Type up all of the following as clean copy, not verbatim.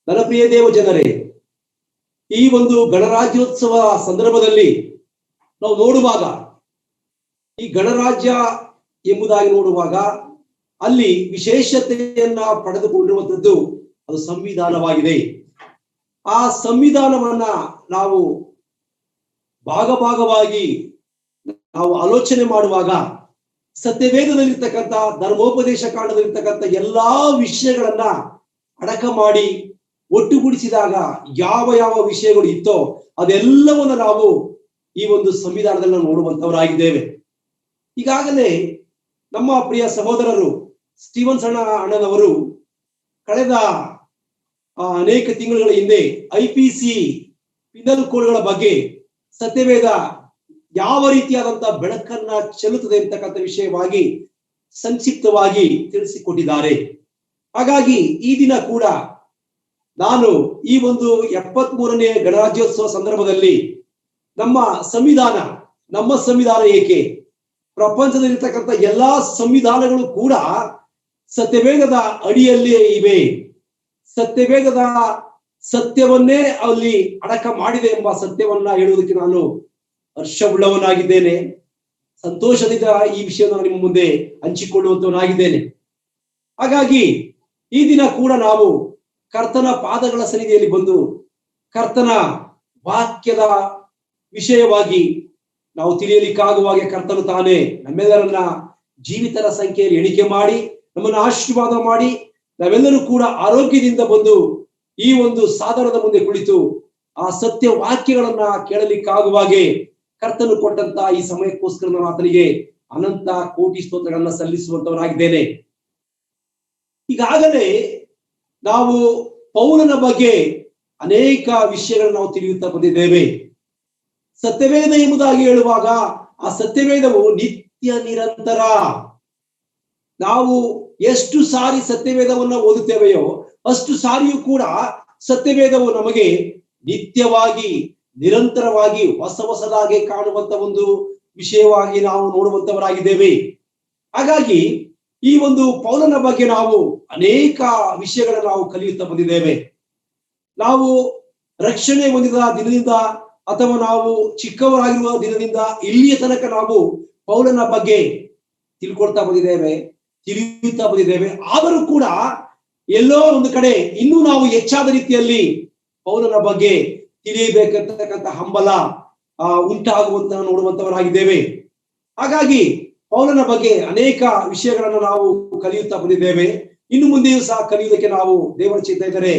ನನ್ನ ಪ್ರಿಯ ದೇವ ಜನರೇ, ಈ ಒಂದು ಗಣರಾಜ್ಯೋತ್ಸವ ಸಂದರ್ಭದಲ್ಲಿ ನಾವು ನೋಡುವಾಗ, ಈ ಗಣರಾಜ್ಯ ಎಂಬುದಾಗಿ ನೋಡುವಾಗ ಅಲ್ಲಿ ವಿಶೇಷತೆಯನ್ನ ಪಡೆದುಕೊಂಡಿರುವಂಥದ್ದು ಅದು ಸಂವಿಧಾನವಾಗಿದೆ. ಆ ಸಂವಿಧಾನವನ್ನ ನಾವು ಭಾಗವಾಗಿ ನಾವು ಆಲೋಚನೆ ಮಾಡುವಾಗ ಸತ್ಯವೇದದಲ್ಲಿರ್ತಕ್ಕಂಥ ಧರ್ಮೋಪದೇಶ ಕಾಂಡದಲ್ಲಿರ್ತಕ್ಕಂಥ ಎಲ್ಲಾ ವಿಷಯಗಳನ್ನ ಅಡಕ ಮಾಡಿ ಒಟ್ಟುಗೂಡಿಸಿದಾಗ ಯಾವ ವಿಷಯಗಳು ಇತ್ತೋ ಅದೆಲ್ಲವನ್ನು ನಾವು ಈ ಒಂದು ಸಂವಿಧಾನದಲ್ಲಿ ನೋಡುವಂತವರಾಗಿದ್ದೇವೆ. ಈಗಾಗಲೇ ನಮ್ಮ ಪ್ರಿಯ ಸಹೋದರರು ಸ್ಟೀವನ್ ಅಣ್ಣನವರು ಕಳೆದ ಅನೇಕ ತಿಂಗಳುಗಳ ಹಿಂದೆ IPC ಪಿನಲ್ ಕೋಡ್ಗಳ ಬಗ್ಗೆ ಸತ್ಯವೇದ ಯಾವ ರೀತಿಯಾದಂತಹ ಬೆಳಕನ್ನ ಚೆಲ್ಲುತ್ತದೆ ಅಂತಕ್ಕಂಥ ವಿಷಯವಾಗಿ ಸಂಕ್ಷಿಪ್ತವಾಗಿ ತಿಳಿಸಿಕೊಟ್ಟಿದ್ದಾರೆ. ಹಾಗಾಗಿ ಈ ದಿನ ಕೂಡ ನಾನು ಈ ಒಂದು 73ನೇ ಗಣರಾಜ್ಯೋತ್ಸವ ಸಂದರ್ಭದಲ್ಲಿ ನಮ್ಮ ಸಂವಿಧಾನ ಏಕೆ, ಪ್ರಪಂಚದಲ್ಲಿರ್ತಕ್ಕಂಥ ಎಲ್ಲಾ ಸಂವಿಧಾನಗಳು ಕೂಡ ಸತ್ಯವೇದದ ಅಡಿಯಲ್ಲಿಯೇ ಇವೆ, ಸತ್ಯವೇದದ ಸತ್ಯವನ್ನೇ ಅಲ್ಲಿ ಅಡಕ ಮಾಡಿದೆ ಎಂಬ ಸತ್ಯವನ್ನ ಹೇಳುವುದಕ್ಕೆ ನಾನು ಹರ್ಷವುಳ್ಳವನಾಗಿದ್ದೇನೆ. ಸಂತೋಷದಿಂದ ಈ ವಿಷಯವನ್ನು ನಿಮ್ಮ ಮುಂದೆ ಹಂಚಿಕೊಳ್ಳುವಂತವನಾಗಿದ್ದೇನೆ. ಹಾಗಾಗಿ ಈ ದಿನ ಕೂಡ ನಾವು ಕರ್ತನ ಪಾದಗಳ ಸನ್ನಿಧಿಯಲ್ಲಿ ಬಂದು ಕರ್ತನ ವಾಕ್ಯದ ವಿಷಯವಾಗಿ ನಾವು ತಿಳಿಯಲಿಕ್ಕಾಗುವಾಗೆ ಕರ್ತನು ತಾನೇ ನಮ್ಮೆಲ್ಲರನ್ನ ಜೀವಿತರ ಸಂಖ್ಯೆಯಲ್ಲಿ ಎಣಿಕೆ ಮಾಡಿ ನಮ್ಮನ್ನು ಆಶೀರ್ವಾದ ಮಾಡಿ ನಾವೆಲ್ಲರೂ ಕೂಡ ಆರೋಗ್ಯದಿಂದ ಬಂದು ಈ ಒಂದು ಸಾಧನದ ಮುಂದೆ ಕುಳಿತು ಆ ಸತ್ಯ ವಾಕ್ಯಗಳನ್ನ ಕೇಳಲಿಕ್ಕಾಗುವಾಗೆ ಕರ್ತನು ಕೊಟ್ಟಂತ ಈ ಸಮಯಕ್ಕೋಸ್ಕರ ನಾನು ಆತನಿಗೆ ಅನಂತ ಕೋಟಿ ಸ್ತೋತ್ರಗಳನ್ನ ಸಲ್ಲಿಸುವಂತವನಾಗಿದ್ದೇನೆ. ಈಗಾಗಲೇ ನಾವು ಪೌಲನ ಬಗ್ಗೆ ಅನೇಕ ವಿಷಯಗಳನ್ನು ನಾವು ತಿಳಿಯುತ್ತಾ ಬಂದಿದ್ದೇವೆ. ಸತ್ಯವೇದ ಎಂಬುದಾಗಿ ಹೇಳುವಾಗ ಆ ಸತ್ಯವೇದವು ನಿತ್ಯ ನಿರಂತರ. ನಾವು ಎಷ್ಟು ಸಾರಿ ಸತ್ಯವೇದವನ್ನ ಓದುತ್ತೇವೆಯೋ ಅಷ್ಟು ಸಾರಿಯೂ ಕೂಡ ಸತ್ಯವೇದವು ನಮಗೆ ನಿತ್ಯವಾಗಿ ನಿರಂತರವಾಗಿ ಹೊಸದಾಗಿ ಕಾಣುವಂತ ಒಂದು ವಿಷಯವಾಗಿ ನಾವು ನೋಡುವಂತವರಾಗಿದ್ದೇವೆ. ಹಾಗಾಗಿ ಈ ಒಂದು ಪೌಲನ ಬಗ್ಗೆ ನಾವು ಅನೇಕ ವಿಷಯಗಳನ್ನು ನಾವು ಕಲಿಯುತ್ತಾ ಬಂದಿದ್ದೇವೆ. ನಾವು ರಕ್ಷಣೆ ಹೊಂದಿದ ದಿನದಿಂದ ಅಥವಾ ನಾವು ಚಿಕ್ಕವರಾಗಿರುವ ದಿನದಿಂದ ಇಲ್ಲಿಯ ತನಕ ನಾವು ಪೌಲನ ಬಗ್ಗೆ ತಿಳ್ಕೊಳ್ತಾ ಬಂದಿದ್ದೇವೆ, ತಿಳಿಯುತ್ತಾ ಬಂದಿದ್ದೇವೆ. ಆದರೂ ಕೂಡ ಎಲ್ಲೋ ಒಂದು ಕಡೆ ಇನ್ನೂ ನಾವು ಹೆಚ್ಚಾದ ರೀತಿಯಲ್ಲಿ ಪೌಲನ ಬಗ್ಗೆ ತಿಳಿಯಬೇಕಂತಕ್ಕಂಥ ಹಂಬಲ ಉಂಟಾಗುವಂತ ನೋಡುವಂತವರಾಗಿದ್ದೇವೆ. ಹಾಗಾಗಿ ಪೌಲನ ಬಗ್ಗೆ ಅನೇಕ ವಿಷಯಗಳನ್ನು ನಾವು ಕಲಿಯುತ್ತಾ ಬಂದಿದ್ದೇವೆ. ಇನ್ನು ಮುಂದೆಯೂ ಸಹ ಕಲಿಯುವುದಕ್ಕೆ ನಾವು ದೇವರ ಚಿತ್ತ ಇದ್ದರೆ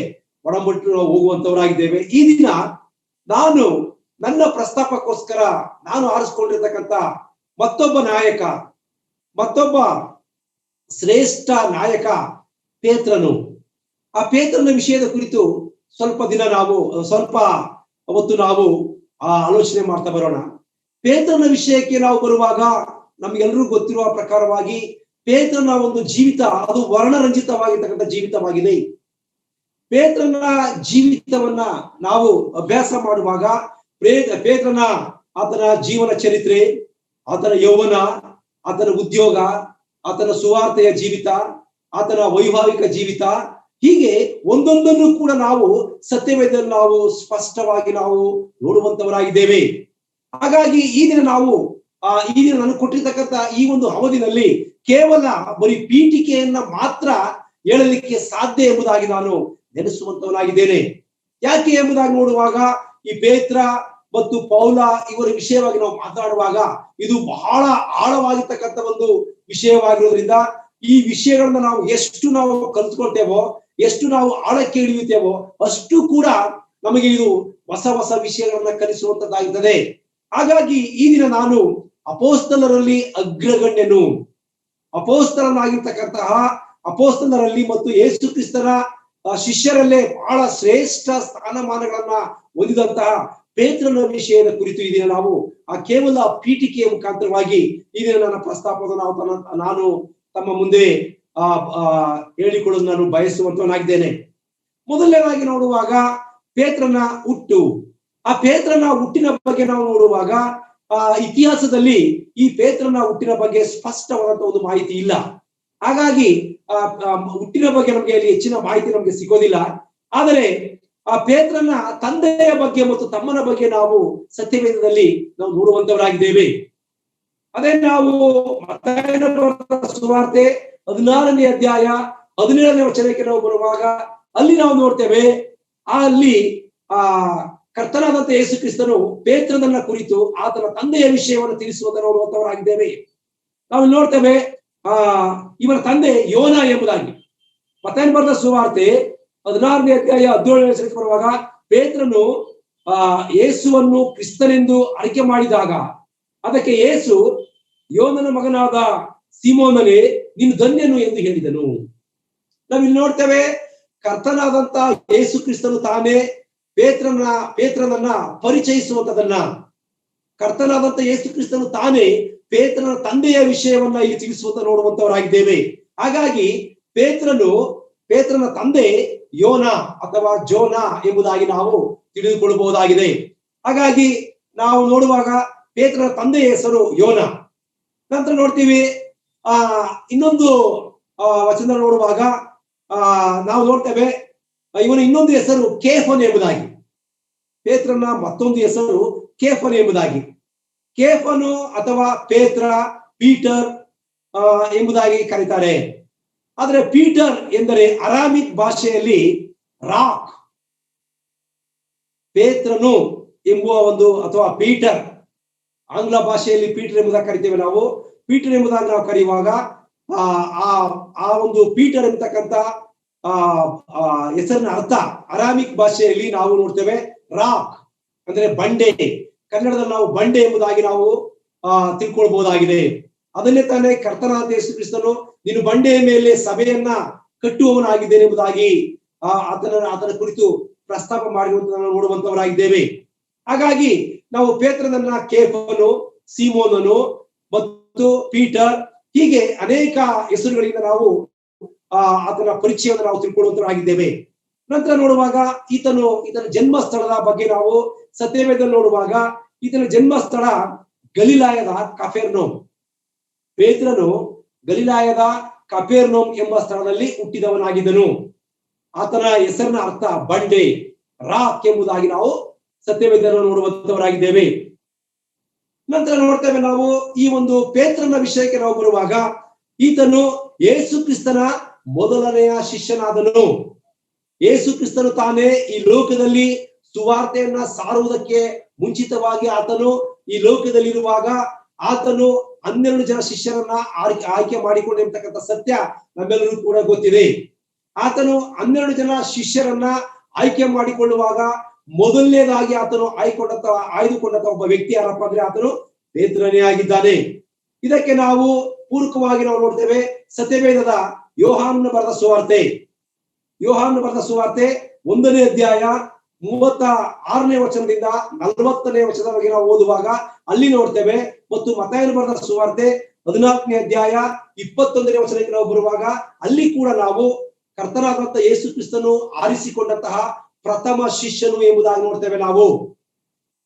ಒಡಂಬಟ್ಟು ನಾವು ಹೋಗುವಂತವರಾಗಿದ್ದೇವೆ. ಈ ದಿನ ನಾನು ನನ್ನ ಪ್ರಸ್ತಾಪಕ್ಕೋಸ್ಕರ ನಾನು ಆರಿಸಿಕೊಂಡಿರ್ತಕ್ಕಂಥ ಮತ್ತೊಬ್ಬ ಶ್ರೇಷ್ಠ ನಾಯಕ ಪೇತ್ರನು. ಆ ಪೇತ್ರನ ವಿಷಯದ ಕುರಿತು ಸ್ವಲ್ಪ ಹೊತ್ತು ನಾವು ಆಲೋಚನೆ ಮಾಡ್ತಾ ಬರೋಣ. ಪೇತ್ರನ ವಿಷಯಕ್ಕೆ ನಾವು ಬರುವಾಗ ನಮ್ಗೆಲ್ರಿಗೂ ಗೊತ್ತಿರುವ ಪ್ರಕಾರವಾಗಿ ಪೇತ್ರನ ಒಂದು ಜೀವಿತ ಅದು ವರ್ಣರಂಜಿತವಾಗಿರ್ತಕ್ಕಂಥ ಜೀವಿತವಾಗಿದೆ. ಪೇತ್ರನ ಜೀವಿತವನ್ನ ನಾವು ಅಭ್ಯಾಸ ಮಾಡುವಾಗ ಪೇತ್ರನ ಆತನ ಜೀವನ ಚರಿತ್ರೆ, ಆತನ ಯೌವನ, ಆತನ ಉದ್ಯೋಗ, ಆತನ ಸುವಾರ್ತೆಯ ಜೀವಿತ, ಆತನ ವೈವಾಹಿಕ ಜೀವಿತ, ಹೀಗೆ ಒಂದೊಂದನ್ನು ಕೂಡ ನಾವು ಸತ್ಯವೇದದಲ್ಲಿ ನಾವು ಸ್ಪಷ್ಟವಾಗಿ ನಾವು ನೋಡುವಂತವರಾಗಿದ್ದೇವೆ. ಹಾಗಾಗಿ ಈ ದಿನ ನಾನು ಕೊಟ್ಟಿರ್ತಕ್ಕಂಥ ಈ ಒಂದು ಅವಧಿನಲ್ಲಿ ಕೇವಲ ಬರೀ ಪೀಠಿಕೆಯನ್ನ ಮಾತ್ರ ಹೇಳಲಿಕ್ಕೆ ಸಾಧ್ಯ ಎಂಬುದಾಗಿ ನಾನು ನೆನೆಸುವಂತವನಾಗಿದ್ದೇನೆ. ಯಾಕೆ ಎಂಬುದಾಗಿ ನೋಡುವಾಗ ಈ ಪೇತ್ರ ಮತ್ತು ಪೌಲ ಇವರ ವಿಷಯವಾಗಿ ನಾವು ಮಾತಾಡುವಾಗ ಇದು ಬಹಳ ಆಳವಾಗಿರ್ತಕ್ಕಂಥ ಒಂದು ವಿಷಯವಾಗಿರೋದ್ರಿಂದ ಈ ವಿಷಯಗಳನ್ನ ನಾವು ಎಷ್ಟು ನಾವು ಕಲ್ತ್ಕೊಳ್ತೇವೋ, ಎಷ್ಟು ನಾವು ಆಳಕ್ಕೆ ಇಳಿಯುತ್ತೇವೋ ಅಷ್ಟು ಕೂಡ ನಮಗೆ ಇದು ಹೊಸ ವಿಷಯಗಳನ್ನ ಕಲಿಸುವಂತದ್ದಾಗುತ್ತದೆ. ಹಾಗಾಗಿ ಈ ದಿನ ನಾನು ಅಪೋಸ್ತಲರಲ್ಲಿ ಅಗ್ರಗಣ್ಯನು, ಅಪೋಸ್ತಲರಲ್ಲಿ ಮತ್ತು ಯೇಸು ಕ್ರಿಸ್ತನ ಶಿಷ್ಯರಲ್ಲೇ ಬಹಳ ಶ್ರೇಷ್ಠ ಸ್ಥಾನಮಾನಗಳನ್ನ ಹೊಂದಿದಂತಹ ಪೇತ್ರನ ವಿಷಯದ ಕುರಿತು ಈ ದಿನ ನಾವು ಕೇವಲ ಪೀಠಿಕೆಯ ಮುಖಾಂತರವಾಗಿ ಈ ದಿನ ನನ್ನ ಪ್ರಸ್ತಾಪವನ್ನು ನಾನು ತಮ್ಮ ಮುಂದೆ ಹೇಳಿಕೊಳ್ಳಲು ನಾನು ಬಯಸುವಂತವನಾಗಿದ್ದೇನೆ. ಮೊದಲನೇದಾಗಿ ನೋಡುವಾಗ ಪೇತ್ರನ ಹುಟ್ಟು. ಆ ಪೇತ್ರನ ಹುಟ್ಟಿನ ಬಗ್ಗೆ ನಾವು ನೋಡುವಾಗ ಇತಿಹಾಸದಲ್ಲಿ ಈ ಪೇತ್ರನ ಹುಟ್ಟಿನ ಬಗ್ಗೆ ಸ್ಪಷ್ಟವಾದಂತಹ ಒಂದು ಮಾಹಿತಿ ಇಲ್ಲ. ಹಾಗಾಗಿ ಹುಟ್ಟಿನ ಬಗ್ಗೆ ನಮಗೆ ಅಲ್ಲಿ ಹೆಚ್ಚಿನ ಮಾಹಿತಿ ನಮಗೆ ಸಿಗೋದಿಲ್ಲ. ಆದರೆ ಆ ಪೇತ್ರನ ತಂದೆಯ ಬಗ್ಗೆ ಮತ್ತು ತಮ್ಮನ ಬಗ್ಗೆ ನಾವು ಸತ್ಯವೇದದಲ್ಲಿ ನಾವು ನೋಡುವಂತವರಾಗಿದ್ದೇವೆ. ಅದೇ ನಾವು ಮತ್ತಾಯನ ಸುವಾರ್ತೆ 16ನೇ ಅಧ್ಯಾಯ 17ನೇ ವಚನಕ್ಕೆ ನಾವು ಬರುವಾಗ ಅಲ್ಲಿ ನಾವು ನೋಡ್ತೇವೆ, ಅಲ್ಲಿ ಕರ್ತನಾದಂತ ಯೇಸು ಕ್ರಿಸ್ತನು ಪೇತ್ರನನ್ನ ಕುರಿತು ಆತನ ತಂದೆಯ ವಿಷಯವನ್ನು ತಿಳಿಸುವುದನ್ನು ನೋಡುವಂತವರಾಗಿದ್ದೇವೆ. ನಾವು ನೋಡ್ತೇವೆ ಇವನ ತಂದೆ ಯೋನ ಎಂಬುದಾಗಿ. ಮತ್ತಾಯನ ಬರೆದ ಸುವಾರ್ತೆ 16ನೇ ಅಧ್ಯಾಯ 17ನೇ ವಚನಕ್ಕೆ ಬರುವಾಗ ಪೇತ್ರನು ಯೇಸುವನ್ನು ಕ್ರಿಸ್ತನೆಂದು ಆಯ್ಕೆ ಮಾಡಿದಾಗ ಅದಕ್ಕೆ ಯೇಸು, ಯೋನನ ಮಗನಾದ ಸೀಮೋನನೇ ನೀನು ಧನ್ಯನು ಎಂದು ಹೇಳಿದನು. ನಾವಿಲ್ಲಿ ನೋಡ್ತೇವೆ, ಕರ್ತನಾದಂತ ಯೇಸು ಕ್ರಿಸ್ತನು ತಾನೇ ಪೇತ್ರನನ್ನ ಪರಿಚಯಿಸುವಂತದನ್ನ, ಕರ್ತನಾದಂತ ಯೇಸು ಕ್ರಿಸ್ತನು ತಾನೇ ಪೇತ್ರನ ತಂದೆಯ ವಿಷಯವನ್ನ ಇಲ್ಲಿ ತಿಳಿಸುವಂತ ನೋಡುವಂತವರಾಗಿದ್ದೇವೆ. ಹಾಗಾಗಿ ಪೇತ್ರನ ತಂದೆ ಯೋನ ಅಥವಾ ಜೋನ ಎಂಬುದಾಗಿ ನಾವು ತಿಳಿದುಕೊಳ್ಳಬಹುದಾಗಿದೆ. ಹಾಗಾಗಿ ನಾವು ನೋಡುವಾಗ ಪೇತ್ರನ ತಂದೆಯ ಹೆಸರು ಯೋನ. ನಂತರ ನೋಡ್ತೀವಿ ಇನ್ನೊಂದು ವಚನ ನೋಡುವಾಗ ನಾವು ನೋಡ್ತೇವೆ ಇವನ ಇನ್ನೊಂದು ಹೆಸರು ಕೇಫನ್ ಎಂಬುದಾಗಿ. ಪೇತ್ರನ ಮತ್ತೊಂದು ಹೆಸರು ಕೇಫನ್ ಎಂಬುದಾಗಿ. ಕೇಫನು ಅಥವಾ ಪೀಟರ್ ಎಂಬುದಾಗಿ ಕರೀತಾರೆ. ಆದರೆ ಪೀಟರ್ ಎಂದರೆ ಅರಾಮಿಕ್ ಭಾಷೆಯಲ್ಲಿ ರಾಕ್. ಪೇತ್ರನು ಎಂಬುವ ಒಂದು ಅಥವಾ ಪೀಟರ್, ಆಂಗ್ಲ ಭಾಷೆಯಲ್ಲಿ ಪೀಟರ್ ಎಂಬುದಾಗಿ ಕರಿತೇವೆ ನಾವು. ಪೀಟರ್ ಎಂಬುದಾಗಿ ನಾವು ಕರೆಯುವಾಗ ಆ ಒಂದು ಪೀಟರ್ ಎಂಬತಕ್ಕಂಥ ಹೆಸರಿನ ಅರ್ಥ ಅರಾಮಿಕ್ ಭಾಷೆಯಲ್ಲಿ ನಾವು ನೋಡ್ತೇವೆ ರಾಕ್ ಅಂದ್ರೆ ಬಂಡೆ. ಕನ್ನಡದಲ್ಲಿ ನಾವು ಬಂಡೆ ಎಂಬುದಾಗಿ ನಾವು ತಿಳ್ಕೊಳ್ಬಹುದಾಗಿದೆ. ಅದನ್ನೇ ತಾನೇ ಕರ್ತನಾದ ಯೇಸು ಕ್ರಿಸ್ತನು ನೀನು ಬಂಡೆಯ ಮೇಲೆ ಸಭೆಯನ್ನ ಕಟ್ಟುವವನಾಗಿದ್ದೇನೆ ಎಂಬುದಾಗಿ ಆತನ ಕುರಿತು ಪ್ರಸ್ತಾಪ ಮಾಡಿರುವಂತ ನೋಡುವಂತವರಾಗಿದ್ದೇವೆ. ಹಾಗಾಗಿ ನಾವು ಪೇತ್ರನನ್ನ ಕೇಫನು, ಸೀಮೋನನು ಮತ್ತು ಪೀಟರ್ ಹೀಗೆ ಅನೇಕ ಹೆಸರುಗಳಿಂದ ನಾವು ಆತನ ಪರಿಚಯವನ್ನು ನಾವು ತಿಳ್ಕೊಳ್ಳುವಂತವರಾಗಿದ್ದೇವೆ. ನಂತರ ನೋಡುವಾಗ ಈತನ ಜನ್ಮಸ್ಥಳದ ಬಗ್ಗೆ ನಾವು ಸತ್ಯವೇದದಲ್ಲಿ ನೋಡುವಾಗ ಈತನ ಜನ್ಮಸ್ಥಳ ಗಲಿಲಾಯದ ಕಫೆರ್ನೌಮ್. ಪೇತ್ರನು ಗಲಿಲಾಯದ ಕಫೆರ್ನೌಮ್ ಎಂಬ ಸ್ಥಳದಲ್ಲಿ ಹುಟ್ಟಿದವನಾಗಿದ್ದನು. ಆತನ ಹೆಸರಿನ ಅರ್ಥ ಬಂಡೆ, ರಾಕ್ ಎಂಬುದಾಗಿ ನಾವು ಸತ್ಯವೇದವನ್ನು ನೋಡುವಂತವರಾಗಿದ್ದೇವೆ. ನಂತರ ನೋಡ್ತೇವೆ ನಾವು ಈ ಒಂದು ಪೇತ್ರನ ವಿಷಯಕ್ಕೆ ನಾವು ಬರುವಾಗ ಈತನು ಯೇಸು ಕ್ರಿಸ್ತನ ಮೊದಲನೆಯ ಶಿಷ್ಯನಾದನು. ಯೇಸು ಕ್ರಿಸ್ತನು ತಾನೇ ಈ ಲೋಕದಲ್ಲಿ ಸುವಾರ್ತೆಯನ್ನ ಸಾರುವುದಕ್ಕೆ ಮುಂಚಿತವಾಗಿ ಆತನು ಈ ಲೋಕದಲ್ಲಿರುವಾಗ ಆತನು 12 ಜನ ಶಿಷ್ಯರನ್ನ ಆಯ್ಕೆ ಮಾಡಿಕೊಂಡಿರ್ತಕ್ಕಂಥ ಸತ್ಯ ನಮ್ಮೆಲ್ಲರೂ ಕೂಡ ಗೊತ್ತಿದೆ. ಆತನು 12 ಜನ ಶಿಷ್ಯರನ್ನ ಆಯ್ಕೆ ಮಾಡಿಕೊಳ್ಳುವಾಗ ಮೊದಲನೇದಾಗಿ ಆತನು ಆಯ್ದುಕೊಂಡಂತ ಒಬ್ಬ ವ್ಯಕ್ತಿ ಯಾರಪ್ಪ ಅಂದ್ರೆ ಆತನು ಪೇತ್ರನೇ ಆಗಿದ್ದಾನೆ. ಇದಕ್ಕೆ ನಾವು ಪೂರಕವಾಗಿ ನಾವು ನೋಡ್ತೇವೆ ಸತ್ಯವೇದದ ಯೋಹಾನನ ಬರೆದ ಸುವಾರ್ತೆ 1ನೇ ಅಧ್ಯಾಯ 36ನೇ ವಚನದಿಂದ 40ನೇ ವಚನದವರೆಗೆ ನಾವು ಓದುವಾಗ ಅಲ್ಲಿ ನೋಡ್ತೇವೆ. ಮತ್ತು ಮತ್ತಾಯನ ಬರೆದ ಸುವಾರ್ತೆ 14ನೇ ಅಧ್ಯಾಯ 21ನೇ ವಚನಕ್ಕೆ ನಾವು ಬರುವಾಗ ಅಲ್ಲಿ ಕೂಡ ನಾವು ಕರ್ತನಾದಂತ ಯೇಸು ಕ್ರಿಸ್ತನು ಆರಿಸಿಕೊಂಡಂತಹ ಪ್ರಥಮ ಶಿಷ್ಯನು ಎಂಬುದಾಗಿ ನೋಡ್ತೇವೆ. ನಾವು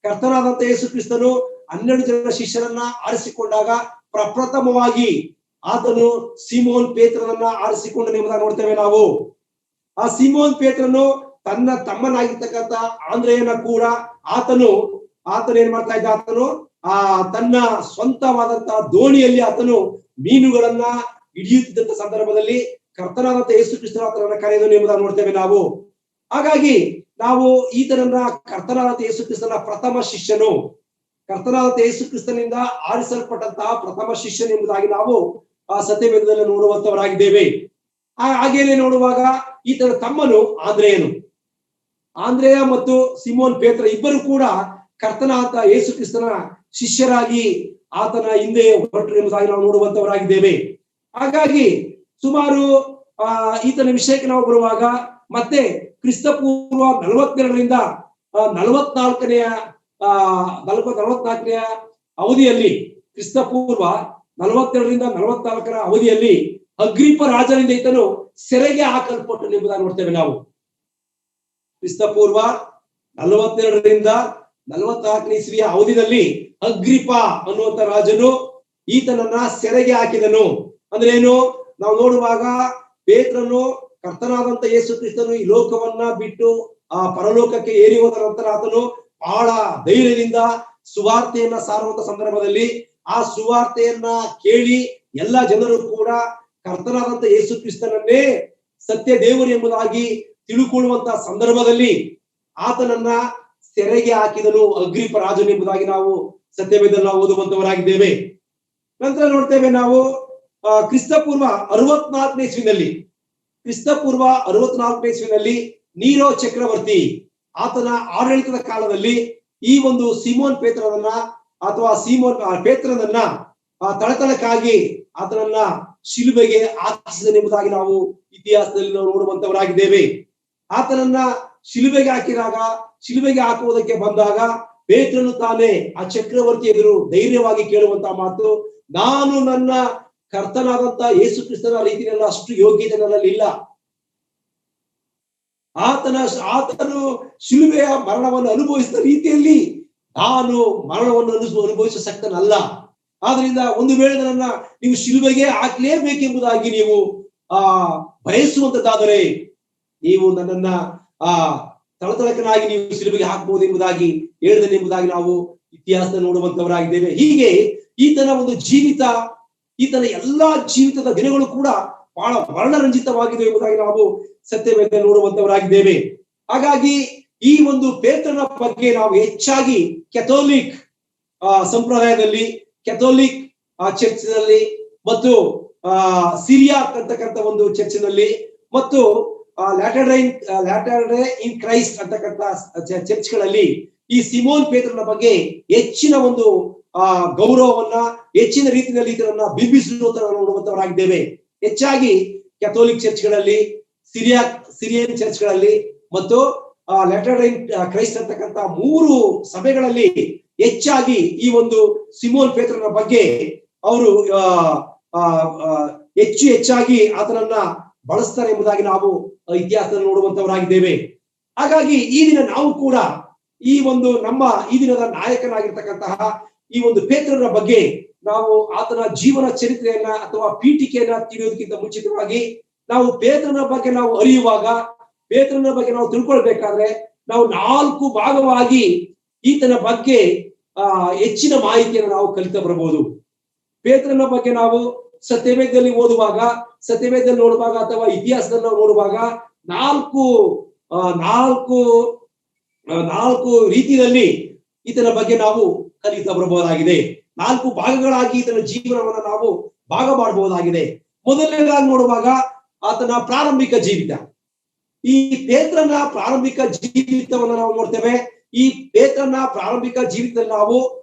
ಕರ್ತನಾದಂತ ಯೇಸು ಕ್ರಿಸ್ತನು 12 ಜನ ಶಿಷ್ಯರನ್ನ ಆರಿಸಿಕೊಂಡಾಗ ಪ್ರಪ್ರಥಮವಾಗಿ ಆತನು ಸಿಮೋನ್ ಪೇತ್ರನನ್ನ ಆರಿಸಿಕೊಂಡನು ಎಂಬುದಾಗಿ ನೋಡ್ತೇವೆ ನಾವು. ಆ ಸಿಮೋನ್ ಪೇತ್ರನು ತನ್ನ ತಮ್ಮನಾಗಿರ್ತಕ್ಕಂಥ ಆಂದ್ರೆಯನ ಕೂಡ ಆತನು ಏನ್ ಮಾಡ್ತಾ ಇದ್ದ, ಆತನು ತನ್ನ ಸ್ವಂತವಾದಂತಹ ದೋಣಿಯಲ್ಲಿ ಆತನು ಮೀನುಗಳನ್ನ ಹಿಡಿಯುತ್ತಿದ್ದಂತ ಸಂದರ್ಭದಲ್ಲಿ ಕರ್ತನಾದಂತ ಯೇಸು ಕ್ರಿಸ್ತನ ಆತನನ್ನ ಕರೆದನು ಎಂಬುದಾಗಿ ನೋಡ್ತೇವೆ ನಾವು. ಹಾಗಾಗಿ ನಾವು ಈತನನ್ನ ಕರ್ತನಾದಂತ ಯೇಸು ಕ್ರಿಸ್ತನ ಪ್ರಥಮ ಶಿಷ್ಯನು, ಕರ್ತನಾದಂತ ಯೇಸು ಕ್ರಿಸ್ತನಿಂದ ಆರಿಸಲ್ಪಟ್ಟಂತಹ ಪ್ರಥಮ ಶಿಷ್ಯನು ಎಂಬುದಾಗಿ ನಾವು ಆ ಸತ್ಯವೇದದಲ್ಲಿ ನೋಡುವಂತವರಾಗಿದ್ದೇವೆ. ಹಾಗೇನೆ ನೋಡುವಾಗ ಈತನ ತಮ್ಮನು ಆಂದ್ರೇಯ ಮತ್ತು ಸಿಮೋನ್ ಪೇತ್ರ ಇಬ್ಬರು ಕೂಡ ಕರ್ತನಾದ ಯೇಸು ಕ್ರಿಸ್ತನ ಶಿಷ್ಯರಾಗಿ ಆತನ ಹಿಂದೆ ಹೊರಟರು ಎಂಬುದಾಗಿ ನಾವು ನೋಡುವಂತವರಾಗಿದ್ದೇವೆ. ಹಾಗಾಗಿ ಸುಮಾರು ಈತನ ವಿಷಯಕ್ಕೆ ನಾವು ಬರುವಾಗ ಮತ್ತೆ ಕ್ರಿಸ್ತಪೂರ್ವ 42ರಿಂದ 44ನೇ ಅವಧಿಯಲ್ಲಿ, ಕ್ರಿಸ್ತಪೂರ್ವ 42ರಿಂದ 44ರ ಅವಧಿಯಲ್ಲಿ ಅಗ್ರಿಪ ರಾಜನಿಂದ ಈತನು ಸೆರೆಗೆ ಹಾಕಲ್ಪಟ್ಟು ಎಂಬುದಾಗಿ ನೋಡ್ತೇವೆ ನಾವು. ಕ್ರಿಸ್ತಪೂರ್ವ 42ರಿಂದ 44ನೇ ಇಸವಿಯ ಅವಧಿಯಲ್ಲಿ ಅಗ್ರಿಪ ಅನ್ನುವಂತ ರಾಜನು ಈತನನ್ನ ಸೆರೆಗೆ ಹಾಕಿದನು. ಅಂದ್ರೆ ಏನು ನಾವು ನೋಡುವಾಗ ಪೇತ್ರನು ಕರ್ತನಾದಂತ ಯೇಸು ಕ್ರಿಸ್ತನು ಈ ಲೋಕವನ್ನ ಬಿಟ್ಟು ಆ ಪರಲೋಕಕ್ಕೆ ಏರಿ ಹೋದ ನಂತರ ಆತನು ಬಹಳ ಧೈರ್ಯದಿಂದ ಸುವಾರ್ತೆಯನ್ನ ಸಾರುವಂತ ಸಂದರ್ಭದಲ್ಲಿ ಆ ಸುವಾರ್ತೆಯನ್ನ ಕೇಳಿ ಎಲ್ಲ ಜನರು ಕೂಡ ಕರ್ತನಾದಂತ ಯೇಸು ಕ್ರಿಸ್ತನನ್ನೇ ಸತ್ಯ ದೇವರು ಎಂಬುದಾಗಿ ತಿಳುಕೊಳ್ಳುವಂತಹ ಸಂದರ್ಭದಲ್ಲಿ ಆತನನ್ನ ಸೆರೆಗೆ ಹಾಕಿದನು ಅಗ್ರಿಪ ರಾಜನು ಎಂಬುದಾಗಿ ನಾವು ಸತ್ಯವೇದದಲ್ಲಿ ನಾವು ಓದುವಂತವರಾಗಿದ್ದೇವೆ. ನಂತರ ನೋಡ್ತೇವೆ ನಾವು ಕ್ರಿಸ್ತಪೂರ್ವ 64ನೇ ಇಸ್ವಿನಲ್ಲಿ ಕ್ರಿಸ್ತಪೂರ್ವ 64ನೇ ಇಸ್ವಿನಲ್ಲಿ ನೀರೋ ಚಕ್ರವರ್ತಿ ಆತನ ಆಡಳಿತದ ಕಾಲದಲ್ಲಿ ಈ ಒಂದು ಸಿಮೋನ್ ಪೇತ್ರನನ್ನ ಅಥವಾ ಪೇತ್ರನನ್ನ ತಳತಳಕ್ಕಾಗಿ ಆತನನ್ನ ಶಿಲುಬೆಗೆ ಹಾಕಿಸಿದನೆಂಬುದಾಗಿ ನಾವು ಇತಿಹಾಸದಲ್ಲಿ ನಾವು ನೋಡುವಂತವರಾಗಿದ್ದೇವೆ. ಆತನನ್ನ ಶಿಲುಬೆಗೆ ಹಾಕುವುದಕ್ಕೆ ಬಂದಾಗ ಪೇತ್ರನು ತಾನೇ ಆ ಚಕ್ರವರ್ತಿ ಎದುರು ಧೈರ್ಯವಾಗಿ ಕೇಳುವಂತಹ ಮಾತು, ನಾನು ನನ್ನ ಕರ್ತನಾದಂತ ಯೇಸು ಕ್ರಿಸ್ತನ ರೀತಿಯಲ್ಲ ಅಷ್ಟು ಯೋಗ್ಯತೆ ನನ್ನಲ್ಲಿ ಇಲ್ಲ. ಆತನು ಶಿಲುಬೆಯ ಮರಣವನ್ನು ಅನುಭವಿಸಿದ ರೀತಿಯಲ್ಲಿ ನಾನು ಮರಣವನ್ನು ಅನುಭವಿಸುವ ಶಕ್ತನಲ್ಲ. ಆದ್ರಿಂದ ಒಂದು ವೇಳೆ ನನ್ನ ನೀವು ಶಿಲುಬೆಗೆ ಹಾಕ್ಲೇಬೇಕೆಂಬುದಾಗಿ ನೀವು ಬಯಸುವಂತದ್ದಾದರೆ ನೀವು ನನ್ನನ್ನ ತಳತಳಕನಾಗಿ ನೀವು ಶಿಲುಬೆಗೆ ಹಾಕಬಹುದು ಎಂಬುದಾಗಿ ಹೇಳಿದನೆಂಬುದಾಗಿ ನಾವು ಇತಿಹಾಸದಲ್ಲಿ ನೋಡುವಂತವರಾಗಿದ್ದೇವೆ. ಹೀಗೆ ಈತನ ಒಂದು ಜೀವಿತ, ಈತನ ಎಲ್ಲಾ ಜೀವಿತದ ದಿನಗಳು ಕೂಡ ಬಹಳ ವರ್ಣರಂಜಿತವಾಗಿದೆ ಎಂಬುದಾಗಿ ನಾವು ಸತ್ಯವೇದದಲ್ಲಿ ನೋಡುವಂತವರಾಗಿದ್ದೇವೆ. ಹಾಗಾಗಿ ಈ ಒಂದು ಪೇತ್ರನ ಬಗ್ಗೆ ನಾವು ಹೆಚ್ಚಾಗಿ ಕೆಥೋಲಿಕ್ ಸಂಪ್ರದಾಯದಲ್ಲಿ, ಕೆಥೋಲಿಕ್ ಚರ್ಚ್ನಲ್ಲಿ ಮತ್ತು ಸಿರಿಯಾಕ್ ಅಂತಕ್ಕಂಥ ಒಂದು ಚರ್ಚ್ನಲ್ಲಿ ಮತ್ತು ಲ್ಯಾಟರ್ ಡೇ ಇನ್ ಕ್ರೈಸ್ಟ್ ಅಂತಕ್ಕಂಥ ಚರ್ಚ್ಗಳಲ್ಲಿ ಈ ಸಿಮೋನ್ ಪೇತ್ರನ ಬಗ್ಗೆ ಹೆಚ್ಚಿನ ಒಂದು ಗೌರವವನ್ನ ಹೆಚ್ಚಿನ ರೀತಿಯಲ್ಲಿ ಇದನ್ನ ಬಿಂಬಿಸುವಂತ ನೋಡುವಂತವರಾಗಿದ್ದೇವೆ. ಹೆಚ್ಚಾಗಿ ಕೆಥೋಲಿಕ್ ಚರ್ಚ್ಗಳಲ್ಲಿ, ಸಿರಿಯನ್ ಚರ್ಚ್ಗಳಲ್ಲಿ ಮತ್ತು ಲ್ಯಾಟರ್ ಡೇ ಕ್ರೈಸ್ಟ್ ಅಂತಕ್ಕಂಥ 3 ಸಭೆಗಳಲ್ಲಿ ಹೆಚ್ಚಾಗಿ ಈ ಒಂದು ಸಿಮೋನ್ ಪೇತ್ರನ ಬಗ್ಗೆ ಅವರು ಹೆಚ್ಚಾಗಿ ಆತನನ್ನ ಬಳಸ್ತಾರೆ ಎಂಬುದಾಗಿ ನಾವು ಇತಿಹಾಸದಲ್ಲಿ ನೋಡುವಂತವರಾಗಿದ್ದೇವೆ. ಹಾಗಾಗಿ ಈ ದಿನ ನಾವು ಕೂಡ ಈ ಒಂದು ನಮ್ಮ ಈ ದಿನದ ನಾಯಕನಾಗಿರ್ತಕ್ಕಂತಹ ಈ ಒಂದು ಪೇತ್ರನ ಬಗ್ಗೆ ನಾವು ಆತನ ಜೀವನ ಚರಿತ್ರೆಯನ್ನ ಅಥವಾ ಪೀಠಿಕೆಯನ್ನ ತಿಳಿಯೋದಕ್ಕಿಂತ ಮುಂಚಿತವಾಗಿ ನಾವು ಪೇತ್ರನ ಬಗ್ಗೆ ನಾವು ಅರಿಯುವಾಗ, ಪೇತ್ರನ ಬಗ್ಗೆ ನಾವು ತಿಳ್ಕೊಳ್ಬೇಕಾದ್ರೆ ನಾವು 4 ಭಾಗವಾಗಿ ಈತನ ಬಗ್ಗೆ ಹೆಚ್ಚಿನ ಮಾಹಿತಿಯನ್ನು ನಾವು ಕಲಿತ ಬರಬಹುದು. ಪೇತ್ರನ ಬಗ್ಗೆ ನಾವು ಸತ್ಯವೇದದಲ್ಲಿ ಓದುವಾಗ, ಸತ್ಯವೇದದಲ್ಲಿ ನೋಡುವಾಗ ಅಥವಾ ಇತಿಹಾಸದಲ್ಲಿ ನಾವು ನೋಡುವಾಗ 4 ರೀತಿಯಲ್ಲಿ ಈತನ ಬಗ್ಗೆ ನಾವು ಕಲಿತಾ ಬರಬಹುದಾಗಿದೆ. 4 ಭಾಗಗಳಾಗಿ ಈತನ ಜೀವನವನ್ನ ನಾವು ಭಾಗ ಮಾಡಬಹುದಾಗಿದೆ. ಮೊದಲನೇದಾಗಿ ನೋಡುವಾಗ ಆತನ ಪ್ರಾರಂಭಿಕ ಜೀವಿತ. ಈ ಪೇತ್ರನ ಪ್ರಾರಂಭಿಕ ಜೀವಿತವನ್ನು ನಾವು ನೋಡ್ತೇವೆ. ಈ ಪೇತ್ರನ ಪ್ರಾರಂಭಿಕ ಜೀವಿತದಲ್ಲಿ ನಾವು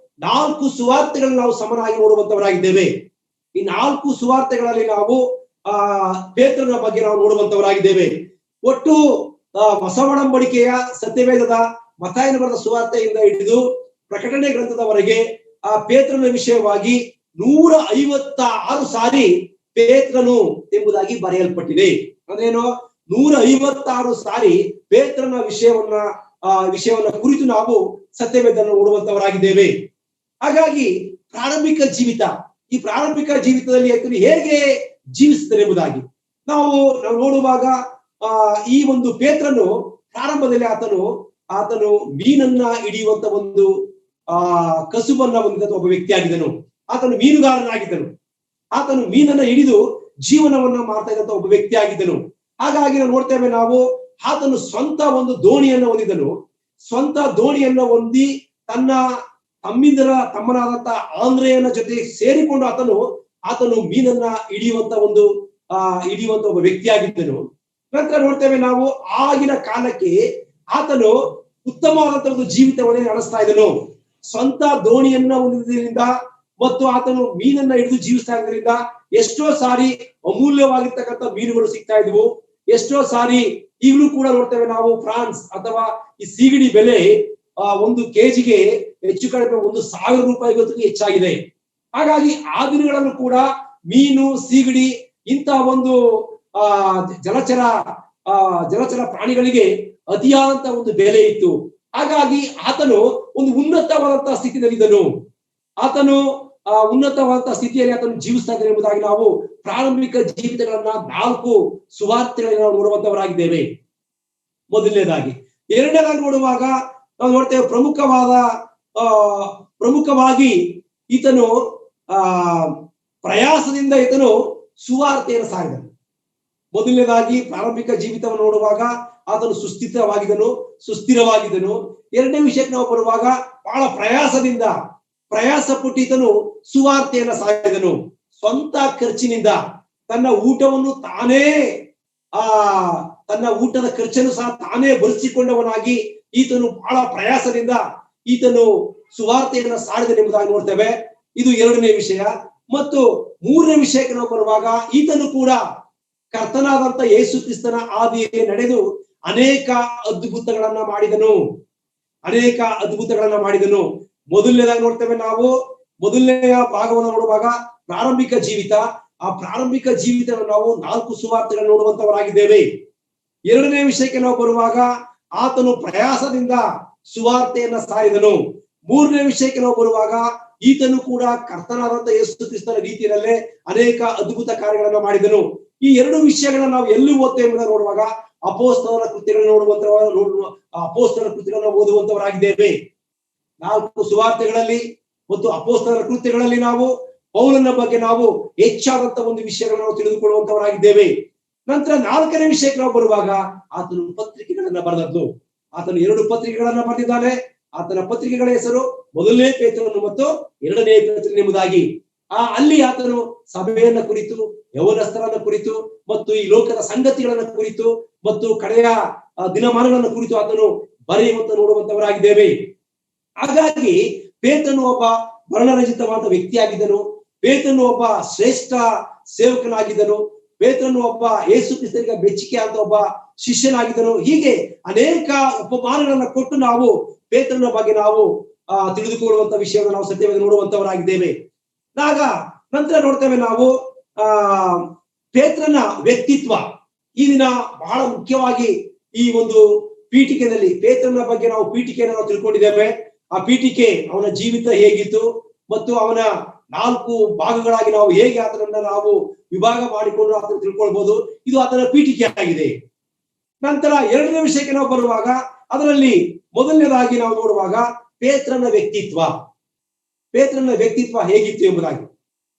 4 ಸುವಾರ್ತೆಗಳನ್ನ ನಾವು ಸಮನಾಗಿ ನೋಡುವಂತವರಾಗಿದ್ದೇವೆ. ಈ 4 ಸುವಾರ್ತೆಗಳಲ್ಲಿ ನಾವು ಪೇತ್ರನ ಬಗ್ಗೆ ನಾವು ನೋಡುವಂತವರಾಗಿದ್ದೇವೆ. ಒಟ್ಟು ಹೊಸ ಒಡಂಬಡಿಕೆಯ ಸತ್ಯವೇದದ ಮತ್ತಾಯನ ಬರೆದ ಸುವಾರ್ತೆಯಿಂದ ಹಿಡಿದು ಪ್ರಕಟಣೆ ಗ್ರಂಥದವರೆಗೆ ಆ ಪೇತ್ರನ ವಿಷಯವಾಗಿ 156 ಸಾರಿ ಪೇತ್ರನು ಎಂಬುದಾಗಿ ಬರೆಯಲ್ಪಟ್ಟಿದೆ. ಅಂದ್ರೇನು? 156 ಸಾರಿ ಪೇತ್ರನ ವಿಷಯವನ್ನ ಕುರಿತು ನಾವು ಸತ್ಯವೇದವನ್ನು ನೋಡುವಂತವರಾಗಿದ್ದೇವೆ. ಹಾಗಾಗಿ ಪ್ರಾರಂಭಿಕ ಜೀವಿತ, ಈ ಪ್ರಾರಂಭಿಕ ಜೀವಿತದಲ್ಲಿ ಆತನು ಹೇಗೆ ಜೀವಿಸುತ್ತಾರೆ ಎಂಬುದಾಗಿ ನಾವು ನೋಡುವಾಗ ಈ ಒಂದು ಪೇತ್ರನು ಪ್ರಾರಂಭದಲ್ಲಿ ಆತನು ಮೀನನ್ನ ಹಿಡಿಯುವಂತ ಒಂದು ಕಸುಬನ್ನ ಹೊಂದಿದ ಒಬ್ಬ ವ್ಯಕ್ತಿಯಾಗಿದ್ದನು. ಆತನು ಮೀನುಗಾರನಾಗಿದ್ದನು. ಆತನು ಮೀನನ್ನ ಹಿಡಿದು ಜೀವನವನ್ನ ಮಾಡ್ತಾ ಇದ್ದಂತ ಒಬ್ಬ ವ್ಯಕ್ತಿಯಾಗಿದ್ದನು. ಹಾಗಾಗಿ ನಾವು ನೋಡ್ತೇವೆ, ನಾವು ಆತನು ಸ್ವಂತ ಒಂದು ದೋಣಿಯನ್ನ ಹೊಂದಿದನು. ಸ್ವಂತ ದೋಣಿಯನ್ನ ಹೊಂದಿ ತಮ್ಮನಾದಂತ ಆಂದ್ರೆಯನ ಜೊತೆ ಸೇರಿಕೊಂಡು ಆತನು ಮೀನನ್ನ ಹಿಡಿಯುವಂತ ಒಬ್ಬ ವ್ಯಕ್ತಿಯಾಗಿದ್ದನು. ನಂತರ ನೋಡ್ತೇವೆ ನಾವು ಆಗಿನ ಕಾಲಕ್ಕೆ ಆತನು ಉತ್ತಮವಾದಂತ ಒಂದು ಜೀವಿತವನ್ನೇ ನಡೆಸ್ತಾ ಇದ್ದನು. ಸ್ವಂತ ದೋಣಿಯನ್ನ ಹೊಂದಿದ್ರಿಂದ ಮತ್ತು ಆತನು ಮೀನನ್ನ ಹಿಡಿದು ಜೀವಿಸ್ತಾ ಇದ್ರಿಂದ ಎಷ್ಟೋ ಸಾರಿ ಅಮೂಲ್ಯವಾಗಿರ್ತಕ್ಕಂಥ ಮೀನುಗಳು ಸಿಗ್ತಾ ಇದ್ವು. ಎಷ್ಟೋ ಸಾರಿ ಈಗಲೂ ಕೂಡ ನೋಡ್ತೇವೆ ನಾವು ಫ್ರಾನ್ಸ್ ಅಥವಾ ಈ ಸೀಗಡಿ ಬೆಲೆ 1 ಕೆಜಿಗೆ ಹೆಚ್ಚು ಕಡಿಮೆ 1,000 ರೂಪಾಯಿಗೂ ಹೆಚ್ಚಾಗಿದೆ. ಹಾಗಾಗಿ ಆ ದಿನಗಳಲ್ಲೂ ಕೂಡ ಮೀನು, ಸೀಗಡಿ ಇಂತಹ ಒಂದು ಜಲಚರ ಪ್ರಾಣಿಗಳಿಗೆ ಅತಿಯಾದಂತ ಒಂದು ಬೆಲೆ ಇತ್ತು. ಹಾಗಾಗಿ ಆತನು ಒಂದು ಉನ್ನತವಾದಂತಹ ಸ್ಥಿತಿಯಲ್ಲಿದ್ದನು. ಆತನು ಉನ್ನತವಾದಂತಹ ಸ್ಥಿತಿಯಲ್ಲಿ ಆತನು ಜೀವಿಸ್ತಾ ಇದ್ದಾನೆ ಎಂಬುದಾಗಿ ನಾವು ಪ್ರಾರಂಭಿಕ ಜೀವಿತಗಳನ್ನ 4 ಸುವಾರ್ತೆಗಳನ್ನ ನಾವು ನೋಡುವಂತವರಾಗಿದ್ದೇವೆ. ಮೊದಲನೇದಾಗಿ. ಎರಡನೇದಾಗಿ ನೋಡುವಾಗ ನಾವು ನೋಡ್ತೇವೆ ಪ್ರಮುಖವಾಗಿ ಈತನು ಪ್ರಯಾಸದಿಂದ ಈತನು ಸುವಾರ್ತೆಯನ್ನು ಸಾರಿದನು. ಮೊದಲನೇದಾಗಿ ಪ್ರಾರಂಭಿಕ ಜೀವಿತವನ್ನು ನೋಡುವಾಗ ಆತನು ಸುಸ್ಥಿರವಾಗಿದ್ದನು. ಎರಡನೇ ವಿಷಯಕ್ಕೆ ನಾವು ಬರುವಾಗ ಬಹಳ ಪ್ರಯಾಸ ಪಟ್ಟು ಈತನು ಸುವಾರ್ತೆಯನ್ನು ಸಾರಿದನು. ಸ್ವಂತ ಖರ್ಚಿನಿಂದ ತನ್ನ ಊಟವನ್ನು ತಾನೇ ತನ್ನ ಊಟದ ಖರ್ಚನ್ನು ಸಹ ತಾನೇ ಭರಿಸಿಕೊಂಡವನಾಗಿ ಈತನು ಬಹಳ ಪ್ರಯಾಸದಿಂದ ಈತನು ಸುವಾರ್ತೆಯನ್ನು ಸಾರಿದನೆಂಬುದಾಗಿ ನೋಡ್ತೇವೆ. ಇದು ಎರಡನೇ ವಿಷಯ. ಮತ್ತು ಮೂರನೇ ವಿಷಯಕ್ಕೆ ನಾವು ಬರುವಾಗ ಈತನು ಕೂಡ ಕರ್ತನಾದಂತ ಯೇಸು ಕ್ರಿಸ್ತನ ಹಾದಿಯಲ್ಲಿ ನಡೆದು ಅನೇಕ ಅದ್ಭುತಗಳನ್ನ ಮಾಡಿದನು. ಮೊದಲನೇದಾಗಿ ನೋಡ್ತೇವೆ ನಾವು ಮೊದಲನೆಯ ಭಾಗವನ್ನು ನೋಡುವಾಗ ಪ್ರಾರಂಭಿಕ ಜೀವಿತ. ಆ ಪ್ರಾರಂಭಿಕ ಜೀವಿತವನ್ನು ನಾವು 4 ಸುವಾರ್ತೆಗಳನ್ನು ನೋಡುವಂತವರಾಗಿದ್ದೇವೆ. ಎರಡನೇ ವಿಷಯಕ್ಕೆ ನಾವು ಬರುವಾಗ ಆತನು ಪ್ರಯಾಸದಿಂದ ಸುವಾರ್ತೆಯನ್ನ ಸಾರಿದನು. ಮೂರನೇ ವಿಷಯಕ್ಕೆ ನಾವು ಬರುವಾಗ ಈತನು ಕೂಡ ಕರ್ತನಾದಂತ ಯೇಸು ಕ್ರಿಸ್ತನ ರೀತಿಯಲ್ಲೇ ಅನೇಕ ಅದ್ಭುತ ಕಾರ್ಯಗಳನ್ನ ಮಾಡಿದನು. ಈ ಎರಡು ವಿಷಯಗಳನ್ನ ನಾವು ಎಲ್ಲಿ ಓದ್ತೇವೆ ಎಂಬುದನ್ನು ನೋಡುವಾಗ ಅಪೊಸ್ತಲರ ಕೃತ್ಯಗಳನ್ನ ಓದುವಂತವರಾಗಿದ್ದೇವೆ. 4 ಸುವಾರ್ತೆಗಳಲ್ಲಿ ಮತ್ತು ಅಪೊಸ್ತಲರ ಕೃತ್ಯಗಳಲ್ಲಿ ನಾವು ಪೌಲನ ಬಗ್ಗೆ ನಾವು ಹೆಚ್ಚಾದಂತ ಒಂದು ವಿಷಯಗಳನ್ನು ನಾವು ತಿಳಿದುಕೊಳ್ಳುವಂತವರಾಗಿದ್ದೇವೆ. ನಂತರ 4ನೇ ವಿಷಯಕ್ಕೆ ನಾವು ಬರುವಾಗ ಆತನು ಪತ್ರಿಕೆಗಳನ್ನ ಬರೆದದ್ದು. ಆತನು 2 ಪತ್ರಿಕೆಗಳನ್ನ ಬರೆದಿದ್ದಾನೆ. ಆತನ ಪತ್ರಿಕೆಗಳ ಹೆಸರು ಮೊದಲನೇ ಪೇತ್ರನು ಮತ್ತು 2ನೇ ಪೇತ್ರನು ಎಂಬುದಾಗಿ. ಅಲ್ಲಿ ಆತನು ಸಭೆಯನ್ನ ಕುರಿತು, ಯೌವನಸ್ಥರನ್ನ ಕುರಿತು ಮತ್ತು ಈ ಲೋಕದ ಸಂಗತಿಗಳನ್ನ ಕುರಿತು ಮತ್ತು ಕಡೆಯ ದಿನಮಾನಗಳನ್ನ ಕುರಿತು ಆತನು ಬರೆಯುವಂತ ನೋಡುವಂತವರಾಗಿದ್ದೇವೆ. ಹಾಗಾಗಿ ಪೇತ್ರನು ಒಬ್ಬ ವರ್ಣರಂಜಿತವಾದ ವ್ಯಕ್ತಿಯಾಗಿದ್ದನು. ಪೇತ್ರನು ಒಬ್ಬ ಶ್ರೇಷ್ಠ ಸೇವಕನಾಗಿದ್ದನು. ಪೇತ್ರನು ಒಬ್ಬ ಯೇಸು ಕ್ರಿಸ್ತನಿಗೆ ಮೆಚ್ಚುಗೆ ಅಂತ ಒಬ್ಬ ಶಿಷ್ಯನಾಗಿದ್ದನು. ಹೀಗೆ ಅನೇಕ ಉಪಮಾನಗಳನ್ನ ಕೊಟ್ಟು ನಾವು ಪೇತ್ರನ ಬಗ್ಗೆ ನಾವು ತಿಳಿದುಕೊಳ್ಳುವಂತ ವಿಷಯವನ್ನು ನಾವು ಸತ್ಯವಾಗಿ ನೋಡುವಂತವರಾಗಿದ್ದೇವೆ. ನಂತರ ನೋಡ್ತೇವೆ ನಾವು ಪೇತ್ರನ ವ್ಯಕ್ತಿತ್ವ. ಈ ದಿನ ಬಹಳ ಮುಖ್ಯವಾಗಿ ಈ ಒಂದು ಪೀಠಿಕೆಯಲ್ಲಿ ಪೇತ್ರನ ಬಗ್ಗೆ ನಾವು ಪೀಠಿಕೆಯನ್ನು ನಾವು ತಿಳ್ಕೊಂಡಿದ್ದೇವೆ. ಆ ಪೀಠಿಕೆ ಅವನ ಜೀವಿತ ಹೇಗಿತ್ತು ಮತ್ತು ಅವನ 4 ಭಾಗಗಳಾಗಿ ನಾವು ಹೇಗೆ ಆತನನ್ನ ನಾವು ವಿಭಾಗ ಮಾಡಿಕೊಂಡು ಆತನ ತಿಳ್ಕೊಳ್ಬಹುದು. ಇದು ಆತನ ಪೀಠಿಕೆ ಆಗಿದೆ. ನಂತರ ಎರಡನೇ ವಿಷಯಕ್ಕೆ ನಾವು ಬರುವಾಗ ಅದರಲ್ಲಿ ಮೊದಲನೇದಾಗಿ ನಾವು ನೋಡುವಾಗ ಪೇತ್ರನ ವ್ಯಕ್ತಿತ್ವ ಹೇಗಿತ್ತು ಎಂಬುದಾಗಿ.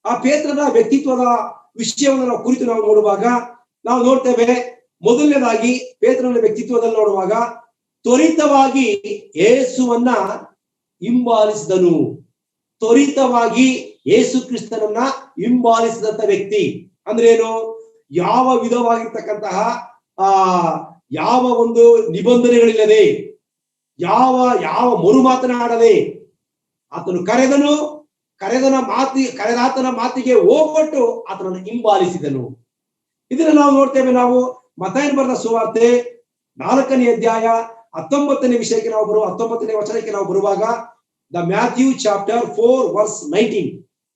ಆ ಪೇತ್ರನ ವ್ಯಕ್ತಿತ್ವದ ವಿಷಯವನ್ನು ನಾವು ಕುರಿತು ನಾವು ನೋಡುವಾಗ ನಾವು ನೋಡ್ತೇವೆ. ಮೊದಲನೇದಾಗಿ ಪೇತ್ರನ ವ್ಯಕ್ತಿತ್ವದಲ್ಲಿ ನೋಡುವಾಗ ತ್ವರಿತವಾಗಿ ಯೇಸುವನ್ನ ಹಿಂಬಾಲಿಸಿದನು. ತ್ವರಿತವಾಗಿ ಯೇಸು ಕ್ರಿಸ್ತನನ್ನ ಹಿಂಬಾಲಿಸಿದಂತ ವ್ಯಕ್ತಿ ಅಂದ್ರೆ ಏನು? ಯಾವ ವಿಧವಾಗಿರ್ತಕ್ಕಂತಹ ಯಾವ ಒಂದು ನಿಬಂಧನೆಗಳಿಲ್ಲದೆ, ಯಾವ ಮರು ಮಾತನಾಡದೆ ಆತನು ಕರೆದಾತನ ಮಾತಿಗೆ ಹೋಗ್ಬಿಟ್ಟು ಆತನನ್ನು ಹಿಂಬಾಲಿಸಿದನು. ಇದನ್ನ ನಾವು ನೋಡ್ತೇವೆ. ನಾವು ಮತ್ತಾಯನ ಬರೆದ ಸುವಾರ್ತೆ 4ನೇ ಅಧ್ಯಾಯ 19ನೇ ವಿಷಯಕ್ಕೆ ನಾವು 19ನೇ ವಚನಕ್ಕೆ ನಾವು ಬರುವಾಗ ದ ಮ್ಯಾಥ್ಯೂ ಚಾಪ್ಟರ್ 4 ವರ್ಸ್ 19.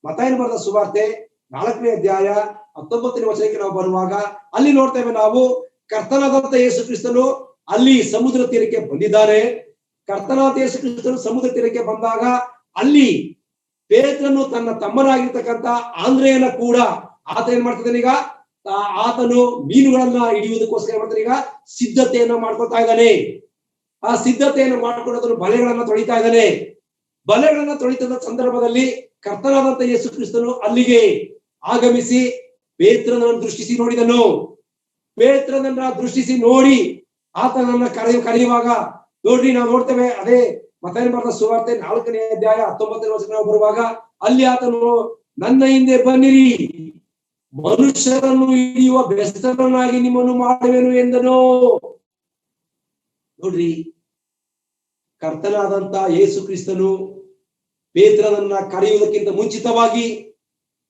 ಮತ್ತಾಯನ ಬರೆದ ಸುವಾರ್ತೆ 4ನೇ ಅಧ್ಯಾಯ 19ನೇ ವಚನಕ್ಕೆ ನಾವು ಬರುವಾಗ ಅಲ್ಲಿ ನೋಡ್ತೇವೆ ನಾವು ಕರ್ತನಾದಂತ ಯೇಸು ಕ್ರಿಸ್ತನು ಅಲ್ಲಿ ಸಮುದ್ರ ತೀರಕ್ಕೆ ಬಂದಿದ್ದಾರೆ. ಕರ್ತನಾದ ಯೇಸು ಕ್ರಿಸ್ತನು ಸಮುದ್ರ ತೀರಕ್ಕೆ ಬಂದಾಗ ಅಲ್ಲಿ ಪೇತ್ರನು ತನ್ನ ತಮ್ಮನಾಗಿರ್ತಕ್ಕಂಥ ಆಂದ್ರೆಯನ್ನ ಕೂಡ ಆತ ಏನ್ ಮಾಡ್ತಿದ್ದಾನೆ ಈಗ? ಆತನು ಮೀನುಗಳನ್ನ ಹಿಡಿಯುವುದಕ್ಕೋಸ್ಕರ ಮಾಡ್ತಾನೆ ಈಗ ಸಿದ್ಧತೆಯನ್ನ ಮಾಡ್ಕೊಳ್ತಾ ಇದ್ದಾನೆ. ಆ ಸಿದ್ಧತೆಯನ್ನು ಮಾಡ್ಕೊಂಡು ಬಲೆಗಳನ್ನ ತೊಳಿತಾ ಇದ್ದಾನೆ. ಬಲೆಗಳನ್ನ ತೊಳಿತದ ಸಂದರ್ಭದಲ್ಲಿ ಕರ್ತನಾದಂತ ಯೇಸು ಕ್ರಿಸ್ತನು ಅಲ್ಲಿಗೆ ಆಗಮಿಸಿ ಪೇತ್ರನನ್ನು ದೃಷ್ಟಿಸಿ ನೋಡಿದನು. ಪೇತ್ರನನ್ನ ದೃಷ್ಟಿಸಿ ನೋಡಿ ಆತನನ್ನ ಕರೆಯುವಾಗ ನೋಡ್ರಿ ನಾವು ನೋಡ್ತೇವೆ. ಅದೇ ಮತ್ತಾಯನ ಬರೆದ ಸುವಾರ್ತೆ 4ನೇ ಅಧ್ಯಾಯ 19ನೇ ವಚನ ನಾವು ಬರುವಾಗ ಅಲ್ಲಿ ಆತನು ನನ್ನ ಹಿಂದೆ ಬನ್ನಿರಿ, ಮನುಷ್ಯರನ್ನು ಹಿಡಿಯುವ ಬೆಸ್ತರನ್ನಾಗಿ ನಿಮ್ಮನ್ನು ಮಾಡುವೆನು ಎಂದನು. ನೋಡ್ರಿ, ಕರ್ತನಾದಂತ ಯೇಸು ಕ್ರಿಸ್ತನು ಪೇತ್ರನನ್ನ ಕರೆಯುವುದಕ್ಕಿಂತ ಮುಂಚಿತವಾಗಿ,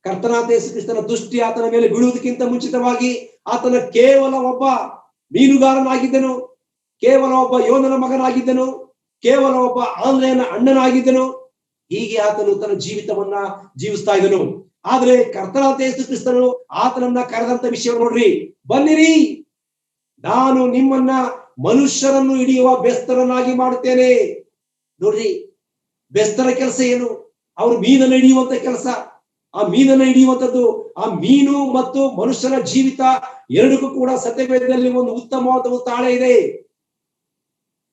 ಕರ್ತನಾದ ಯೇಸು ಕ್ರಿಸ್ತನ ದೃಷ್ಟಿ ಆತನ ಮೇಲೆ ಬೀಳುವುದಕ್ಕಿಂತ ಮುಂಚಿತವಾಗಿ ಆತನ ಕೇವಲ ಒಬ್ಬ ಮೀನುಗಾರನಾಗಿದ್ದನು, ಕೇವಲ ಒಬ್ಬ ಯೋನನ ಮಗನಾಗಿದ್ದನು, ಕೇವಲ ಒಬ್ಬ ಆಂದ್ರೆಯನ ಅಣ್ಣನಾಗಿದ್ದನು. ಹೀಗೆ ಆತನು ತನ್ನ ಜೀವಿತವನ್ನ ಜೀವಿಸ್ತಾ ಇದ್ದನು. ಆದ್ರೆ ಕರ್ತನಾದ ಯೇಸು ಕ್ರಿಸ್ತನು ಆತನನ್ನ ಕರೆದಂತ ವಿಷಯ ನೋಡ್ರಿ, ಬನ್ನಿರಿ, ನಾನು ನಿಮ್ಮನ್ನ ಮನುಷ್ಯರನ್ನು ಹಿಡಿಯುವ ಬೆಸ್ತರನ್ನಾಗಿ ಮಾಡುತ್ತೇನೆ. ನೋಡ್ರಿ, ಬೆಸ್ತರ ಕೆಲಸ ಏನು? ಅವ್ರು ಮೀನನ್ನು ಹಿಡಿಯುವಂತ ಕೆಲಸ. ಆ ಮೀನನ್ನ ಹಿಡಿಯುವಂಥದ್ದು. ಆ ಮೀನು ಮತ್ತು ಮನುಷ್ಯನ ಜೀವಿತ ಎರಡಕ್ಕೂ ಕೂಡ ಸತ್ಯವೇದದಲ್ಲಿ ಒಂದು ಉತ್ತಮವಾದ ಒಂದು ತಾಳೆ ಇದೆ.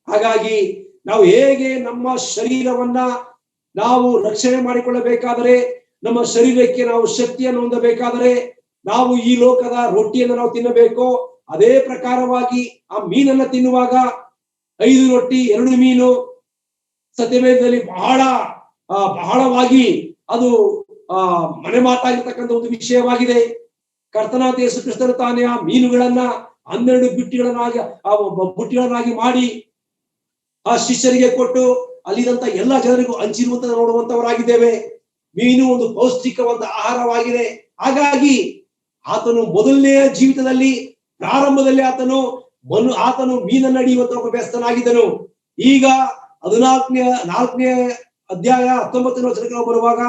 ಹಾಗಾಗಿ ನಾವು ಹೇಗೆ ನಮ್ಮ ಶರೀರವನ್ನ ನಾವು ರಕ್ಷಣೆ ಮಾಡಿಕೊಳ್ಳಬೇಕಾದರೆ, ನಮ್ಮ ಶರೀರಕ್ಕೆ ನಾವು ಶಕ್ತಿಯನ್ನು ಹೊಂದಬೇಕಾದರೆ ನಾವು ಈ ಲೋಕದ ರೊಟ್ಟಿಯನ್ನು ನಾವು ತಿನ್ನಬೇಕು. ಅದೇ ಪ್ರಕಾರವಾಗಿ ಆ ಮೀನನ್ನ ತಿನ್ನುವಾಗ 5 ರೊಟ್ಟಿ 2 ಮೀನು ಸತ್ಯವೇದದಲ್ಲಿ ಬಹಳವಾಗಿ ಅದು ಮನೆ ಮಾತಾಗಿರ್ತಕ್ಕಂಥ ಒಂದು ವಿಷಯವಾಗಿದೆ. ಕರ್ತನಾದ ಯೇಸು ಕ್ರಿಸ್ತನು ತಾನೇ ಆ ಮೀನುಗಳನ್ನ 12 ಬುಟ್ಟಿಗಳನ್ನಾಗಿ ಮಾಡಿ ಆ ಶಿಷ್ಯರಿಗೆ ಕೊಟ್ಟು ಅಲ್ಲಿದಂತ ಎಲ್ಲಾ ಜನರಿಗೂ ಹಂಚಿರುವಂತ ನೋಡುವಂತವರಾಗಿದ್ದೇವೆ. ಮೀನು ಒಂದು ಪೌಷ್ಟಿಕವಾದ ಆಹಾರವಾಗಿದೆ. ಹಾಗಾಗಿ ಆತನು ಮೊದಲನೆಯ ಜೀವಿತದಲ್ಲಿ ಪ್ರಾರಂಭದಲ್ಲಿ ಆತನು ಮೀನನ್ನು ಹಿಡಿಯುವಂತ ಒಬ್ಬ ಬೆಸ್ತನಾಗಿದ್ದನು. ಈಗ 4ನೇ ಅಧ್ಯಾಯ 19ನೇ ವಚನಕ್ಕೆ ಬರುವಾಗ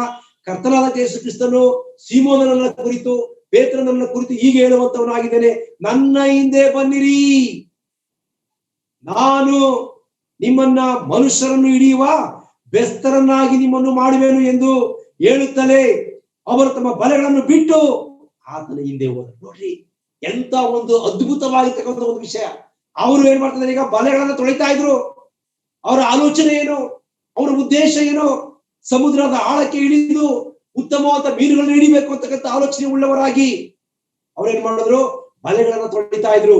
ಕರ್ತನಾದ ಯೇಸು ಕ್ರಿಸ್ತನು ಸೀಮೋನನನ್ನ ಕುರಿತು, ಪೇತ್ರನನ್ನ ಕುರಿತು ಹೀಗೆ ಹೇಳುವಂತವನಾಗಿದ್ದೇನೆ, ನನ್ನ ಹಿಂದೆ ಬನ್ನಿರಿ, ನಾನು ನಿಮ್ಮನ್ನ ಮನುಷ್ಯರನ್ನು ಹಿಡಿಯುವ ಬೆಸ್ತರನ್ನಾಗಿ ನಿಮ್ಮನ್ನು ಮಾಡುವೆನು ಎಂದು ಹೇಳುತ್ತಲೇ ಅವರು ತಮ್ಮ ಬಲೆಗಳನ್ನು ಬಿಟ್ಟು ಆತನ ಹಿಂದೆ ಹೋದರು. ನೋಡ್ರಿ, ಎಂತ ಒಂದು ಅದ್ಭುತವಾಗಿರ್ತಕ್ಕಂಥ ಒಂದು ವಿಷಯ. ಅವರು ಏನ್ ಮಾಡ್ತಿದ್ದಾರೆ, ಈಗ ಬಲೆಗಳನ್ನ ತೊಳಿತಾ ಇದ್ರು. ಅವರ ಆಲೋಚನೆ ಏನು, ಅವರ ಉದ್ದೇಶ ಏನು? ಸಮುದ್ರದ ಆಳಕ್ಕೆ ಇಳಿದು ಉತ್ತಮವಾದ ಮೀನುಗಳನ್ನು ಹಿಡಿಬೇಕು ಅಂತಕ್ಕಂಥ ಆಲೋಚನೆ ಉಳ್ಳವರಾಗಿ ಅವ್ರೇನ್ ಮಾಡಿದ್ರು, ಬಲೆಗಳನ್ನ ತೊಳಿತಾ ಇದ್ರು.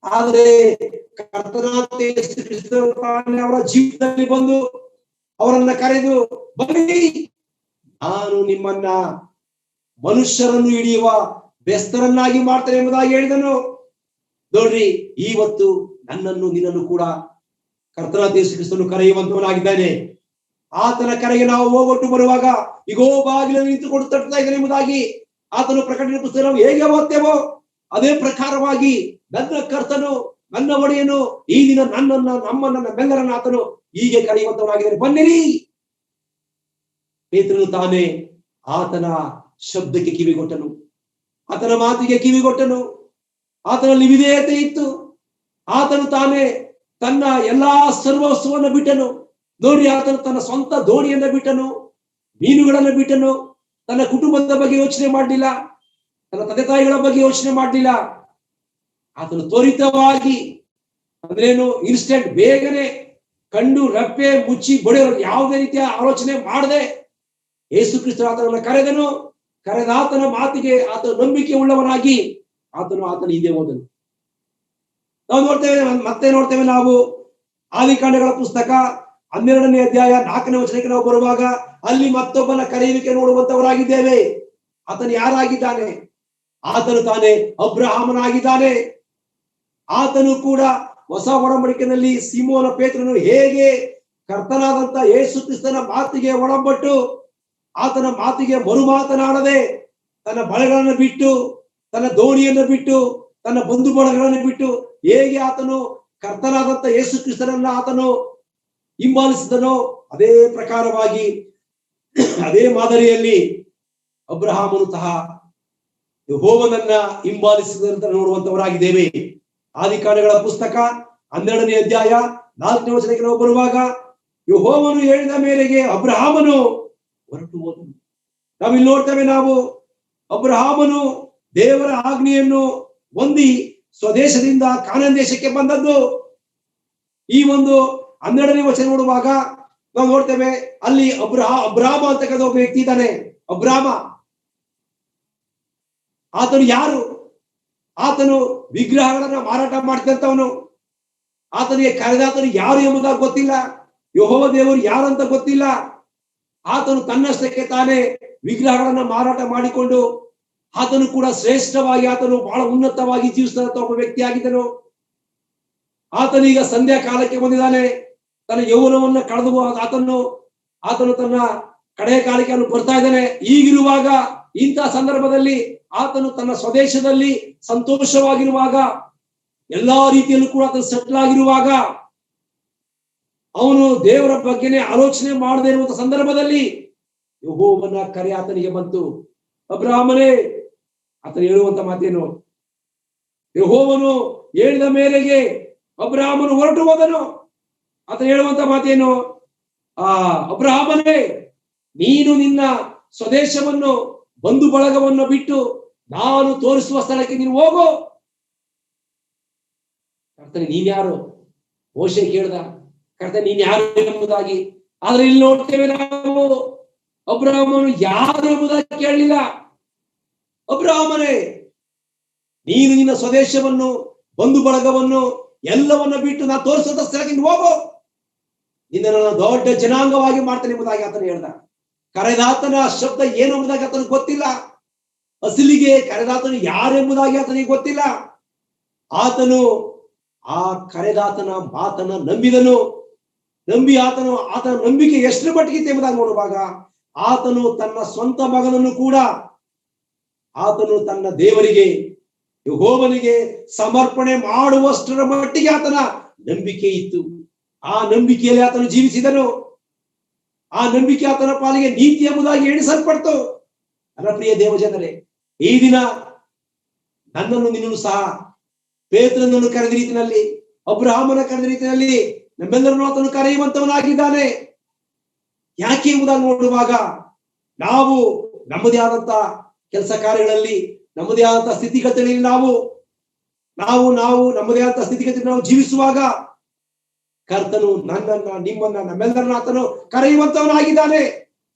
ಆದ್ರೆ ಕರ್ತನಾದ ಯೇಸು ಕ್ರಿಸ್ತನು ಅವರ ಜೀವಿತದಲ್ಲಿ ಬಂದು ಅವರನ್ನ ಕರೆದು, ಬನ್ನಿ, ನಾನು ನಿಮ್ಮನ್ನ ಮನುಷ್ಯರನ್ನು ಹಿಡಿಯುವ ಬೆಸ್ತರನ್ನಾಗಿ ಮಾಡ್ತೇನೆ ಎಂಬುದಾಗಿ ಹೇಳಿದನು. ನೋಡ್ರಿ, ಇವತ್ತು ನನ್ನನ್ನು ನಿನ್ನನ್ನು ಕೂಡ ಕರ್ತನಾದ ಯೇಸು ಕ್ರಿಸ್ತನು ಕರೆಯುವಂತವನಾಗಿದ್ದಾನೆ. ಆತನ ಕರೆಗೆ ನಾವು ಹೋಗೊಟ್ಟು ಬರುವಾಗ ಈಗೋ ಬಾಗಿಲನ್ನು ನಿಂತುಕೊಂಡು ತಟ್ತಾ ಇದ್ದಾನೆ ಎಂಬುದಾಗಿ ಆತನು ಪ್ರಕಟಣೆ ಪುಸ್ತಕ ನಾವು ಹೇಗೆ ಓದ್ತೇವೋ ಅದೇ ಪ್ರಕಾರವಾಗಿ ನನ್ನ ಕರ್ತನು, ನನ್ನ ಒಡೆಯನು ಈ ದಿನ ನಮ್ಮೆಲ್ಲರನ್ನ ಆತನು ಹೀಗೆ ಕರೆಯುವಂತವನಾಗಿದ್ದಾನೆ. ಬನ್ನಿರಿ. ಪೇತ್ರನು ತಾನೇ ಆತನ ಶಬ್ದಕ್ಕೆ ಕಿವಿಗೊಟ್ಟನು, ಆತನ ಮಾತಿಗೆ ಕಿವಿಗೊಟ್ಟನು. ಆತನಲ್ಲಿ ವಿಧೇಯತೆ ಇತ್ತು. ಆತನು ತಾನೇ ತನ್ನ ಎಲ್ಲಾ ಸರ್ವಸ್ವವನ್ನು ಬಿಟ್ಟನು. ನೋಡಿ, ಆತನು ತನ್ನ ಸ್ವಂತ ದೋಣಿಯನ್ನ ಬಿಟ್ಟನು, ಮೀನುಗಳನ್ನು ಬಿಟ್ಟನು. ತನ್ನ ಕುಟುಂಬದ ಬಗ್ಗೆ ಯೋಚನೆ ಮಾಡಲಿಲ್ಲ, ತನ್ನ ತಂದೆ ತಾಯಿಗಳ ಬಗ್ಗೆ ಯೋಚನೆ ಮಾಡಲಿಲ್ಲ. ಆತನು ತ್ವರಿತವಾಗಿ, ಅಂದ್ರೇನು, ಇನ್ಸ್ಟೆಂಟ್, ಬೇಗನೆ ಕಂಡು ರೆಪ್ಪೆ ಮುಚ್ಚಿ ಬಡಿಯೋರು ಯಾವುದೇ ರೀತಿಯ ಆಲೋಚನೆ ಮಾಡದೆ ಯೇಸು ಕ್ರಿಸ್ತನು ಆತನನ್ನ ಕರೆದನು. ಕರೆದಾತನ ಮಾತಿಗೆ ಆತನ ನಂಬಿಕೆ ಉಳ್ಳವನಾಗಿ ಆತನ ಹಿಂದೆ ಹೋದನು. ನಾವು ನೋಡ್ತೇವೆ ನಾವು ಆದಿಕಾಂಡಗಳ ಪುಸ್ತಕ 12ನೇ ಅಧ್ಯಾಯ 4ನೇ ವಚನಕ್ಕೆ ನಾವು ಬರುವಾಗ ಅಲ್ಲಿ ಮತ್ತೊಬ್ಬನ ಕರೆಯುವಿಕೆ ನೋಡುವಂತವರಾಗಿದ್ದೇವೆ. ಆತನು ಯಾರಾಗಿದ್ದಾನೆ? ಆತನು ತಾನೇ ಅಬ್ರಹಾಮನಾಗಿದ್ದಾನೆ. ಆತನು ಕೂಡ ಹೊಸ ಒಡಂಬಡಿಕೆಯಲ್ಲಿ ಸೀಮೋನ ಪೇತ್ರನು ಹೇಗೆ ಕರ್ತನಾದಂತ ಯೇಸು ಕ್ರಿಸ್ತನ ಮಾತಿಗೆ ಒಳಪಟ್ಟು ಆತನ ಮಾತಿಗೆ ಮರು ಮಾತನಾಡದೆ ತನ್ನ ಬಳೆಗಳನ್ನು ಬಿಟ್ಟು, ತನ್ನ ದೋಣಿಯನ್ನು ಬಿಟ್ಟು, ತನ್ನ ಬಂಧು ಬಳಗಳನ್ನು ಬಿಟ್ಟು ಹೇಗೆ ಆತನು ಕರ್ತನಾದಂತ ಯೇಸು ಕ್ರಿಸ್ತನನ್ನ ಆತನು ಹಿಂಬಾಲಿಸಿದನೋ ಅದೇ ಪ್ರಕಾರವಾಗಿ, ಅದೇ ಮಾದರಿಯಲ್ಲಿ ಅಬ್ರಹಾಮನು ಸಹ ಯೆಹೋವನನ್ನ ಹಿಂಬಾಲಿಸಿದಂತ ನೋಡುವಂತವರಾಗಿದ್ದೇವೆ. ಆದಿಕಾಂಡಗಳ ಪುಸ್ತಕ 12ನೇ ಅಧ್ಯಾಯ 4ನೇ ವಚನಕ್ಕೆ ನಾವು ಬರುವಾಗ ಯೆಹೋವನು ಹೇಳಿದ ಮೇರೆಗೆ ಅಬ್ರಹಾಮನು ಹೊರಟು ಹೋದನು. ನಾವಿಲ್ಲಿ ನೋಡ್ತೇವೆ, ನಾವು ಅಬ್ರಹಾಮನು ದೇವರ ಆಜ್ಞೆಯನ್ನು ಹೊಂದಿ ಸ್ವದೇಶದಿಂದ ಕಾನಾನ್ ದೇಶಕ್ಕೆ ಬಂದದ್ದು. ಈ ಒಂದು 12ನೇ ವಚನ ನೋಡುವಾಗ ನಾವು ನೋಡ್ತೇವೆ, ಅಲ್ಲಿ ಅಬ್ರಾಮ ಅಂತಕ್ಕಂಥ ಒಬ್ಬ ವ್ಯಕ್ತಿ ಇದ್ದಾನೆ. ಅಬ್ರಾಮ ಆತನು ಯಾರು? ಆತನು ವಿಗ್ರಹಗಳನ್ನ ಮಾರಾಟ ಮಾಡ್ತಂತವನು. ಆತನಿಗೆ ಕರೆದಾತನು ಯಾರು ಎಂಬುದಾಗಿ ಗೊತ್ತಿಲ್ಲ, ಯೆಹೋವ ದೇವರು ಯಾರಂತ ಗೊತ್ತಿಲ್ಲ. ಆತನು ತನ್ನಷ್ಟಕ್ಕೆ ತಾನೇ ವಿಗ್ರಹಗಳನ್ನ ಮಾರಾಟ ಮಾಡಿಕೊಂಡು ಆತನು ಕೂಡ ಶ್ರೇಷ್ಠವಾಗಿ, ಆತನು ಬಹಳ ಉನ್ನತವಾಗಿ ಜೀವಿಸಿದಂತ ಒಬ್ಬ ವ್ಯಕ್ತಿಯಾಗಿದ್ದನು. ಆತನೀಗ ಸಂಧ್ಯಾ ಕಾಲಕ್ಕೆ ಬಂದಿದ್ದಾನೆ. ತನ್ನ ಯೌವನವನ್ನ ಕಳೆದು ಆತನು ತನ್ನ ಕಡೆಯ ಕಾಲಕ್ಕೆ ಅವನು ಬರ್ತಾ ಇದ್ದಾನೆ. ಈಗಿರುವಾಗ, ಇಂತಹ ಸಂದರ್ಭದಲ್ಲಿ ಆತನು ತನ್ನ ಸ್ವದೇಶದಲ್ಲಿ ಸಂತೋಷವಾಗಿರುವಾಗ, ಎಲ್ಲಾ ರೀತಿಯಲ್ಲೂ ಕೂಡ ಆತನು ಸೆಟ್ಲ್ ಆಗಿರುವಾಗ, ಅವನು ದೇವರ ಬಗ್ಗೆನೇ ಆಲೋಚನೆ ಮಾಡದೇ ಇರುವಂತ ಸಂದರ್ಭದಲ್ಲಿ ಯೆಹೋವನ ಕರೆ ಆತನಿಗೆ ಬಂತು. ಅಬ್ರಹಾಮನೇ, ಆತನು ಹೇಳುವಂತ ಮಾತೇನು? ಯೆಹೋವನು ಹೇಳಿದ ಮೇರೆಗೆ ಅಬ್ರಹಾಮನು ಹೊರಟು ಹೋದನು. ಆತನು ಹೇಳುವಂತ ಮಾತೇನು? ಅಬ್ರಹಾಮನೇ, ನೀನು ನಿನ್ನ ಸ್ವದೇಶವನ್ನು ಬಂಧು ಬಳಗವನ್ನು ಬಿಟ್ಟು ನಾನು ತೋರಿಸುವ ಸ್ಥಳಕ್ಕೆ ನೀನು ಹೋಗು. ಕರ್ತನೆ ನೀನ್ ಯಾರು? ಮೋಶೆ ಕೇಳ್ದ, ಕರ್ತನೆ ನೀನ್ ಯಾರು ಎಂಬುದಾಗಿ. ಆದ್ರೆ ಇಲ್ಲಿ ನೋಡ್ತೇವೆ ನಾವು, ಅಬ್ರಹಾಮನು ಯಾರು ಎಂಬುದಾಗಿ ಕೇಳಲಿಲ್ಲ. ಅಬ್ರಹಾಮನೇ, ನೀನು ನಿನ್ನ ಸ್ವದೇಶವನ್ನು ಬಂಧು ಬಳಗವನ್ನು ಎಲ್ಲವನ್ನ ಬಿಟ್ಟು ನಾ ತೋರಿಸುವಂತ ಸ್ಥಳಕ್ಕೆ ನೀನು ಹೋಗು, ನಿನ್ನ ನನ್ನ ದೊಡ್ಡ ಜನಾಂಗವಾಗಿ ಮಾಡ್ತೇನೆ ಎಂಬುದಾಗಿ ಆತನು ಹೇಳ್ದ. ಕರೆದಾತನ ಶಬ್ದ ಏನು ಎಂಬುದಾಗಿ ಆತನಿಗೆ ಗೊತ್ತಿಲ್ಲ. ಅಸಲಿಗೆ ಕರೆದಾತನು ಯಾರೆಂಬುದಾಗಿ ಆತನಿಗೆ ಗೊತ್ತಿಲ್ಲ. ಆತನು ಆ ಕರೆದಾತನ ಮಾತನ್ನ ನಂಬಿದನು. ನಂಬಿ ಆತನ ನಂಬಿಕೆ ಎಷ್ಟು ಮಟ್ಟಿಗಿತ್ತು ಎಂಬುದಾಗಿ ನೋಡುವಾಗ, ಆತನು ತನ್ನ ಸ್ವಂತ ಮಗನನ್ನು ಕೂಡ ಆತನು ತನ್ನ ದೇವರಿಗೆ ಯೆಹೋವನಿಗೆ ಸಮರ್ಪಣೆ ಮಾಡುವಷ್ಟರ ಮಟ್ಟಿಗೆ ಆತನ ನಂಬಿಕೆ ಇತ್ತು. ಆ ನಂಬಿಕೆಯಲ್ಲಿ ಆತನು ಜೀವಿಸಿದನು. ಆ ನಂಬಿಕೆ ಆತನ ಪಾಲಿಗೆ ನೀತಿ ಎಂಬುದಾಗಿ ಎಣಿಸಲ್ಪಡ್ತು. ನನ್ನ ಪ್ರಿಯ ದೇವಜನರೇ, ಈ ದಿನ ನನ್ನನ್ನು ನಿನ್ನನ್ನು ಸಹ ಪೇತ್ರನನ್ನು ಕರೆದ ರೀತಿಯಲ್ಲಿ, ಅಬ್ರಹಾಮನ ಕರೆದ ರೀತಿಯಲ್ಲಿ ನಮ್ಮೆಲ್ಲರನ್ನು ಆತನು ಕರೆಯುವಂತವನಾಗಿದ್ದಾನೆ. ಯಾಕೆ ಎಂಬುದಾಗಿ ನೋಡುವಾಗ, ನಾವು ನಮ್ಮದೇ ಆದಂತ ಕೆಲಸ ಕಾರ್ಯಗಳಲ್ಲಿ, ನಮ್ಮದೇ ಆದಂತ ಸ್ಥಿತಿಗತಿಗಳಲ್ಲಿ ನಾವು ನಮ್ಮದೇ ಆದಂತ ಸ್ಥಿತಿಗತಿ ನಾವು ಜೀವಿಸುವಾಗ ಕರ್ತನು ನನ್ನನ್ನ, ನಿಮ್ಮನ್ನ, ನಮ್ಮೆಲ್ಲರನ್ನ ಆತನು ಕರೆಯುವಂತವನಾಗಿದ್ದಾನೆ.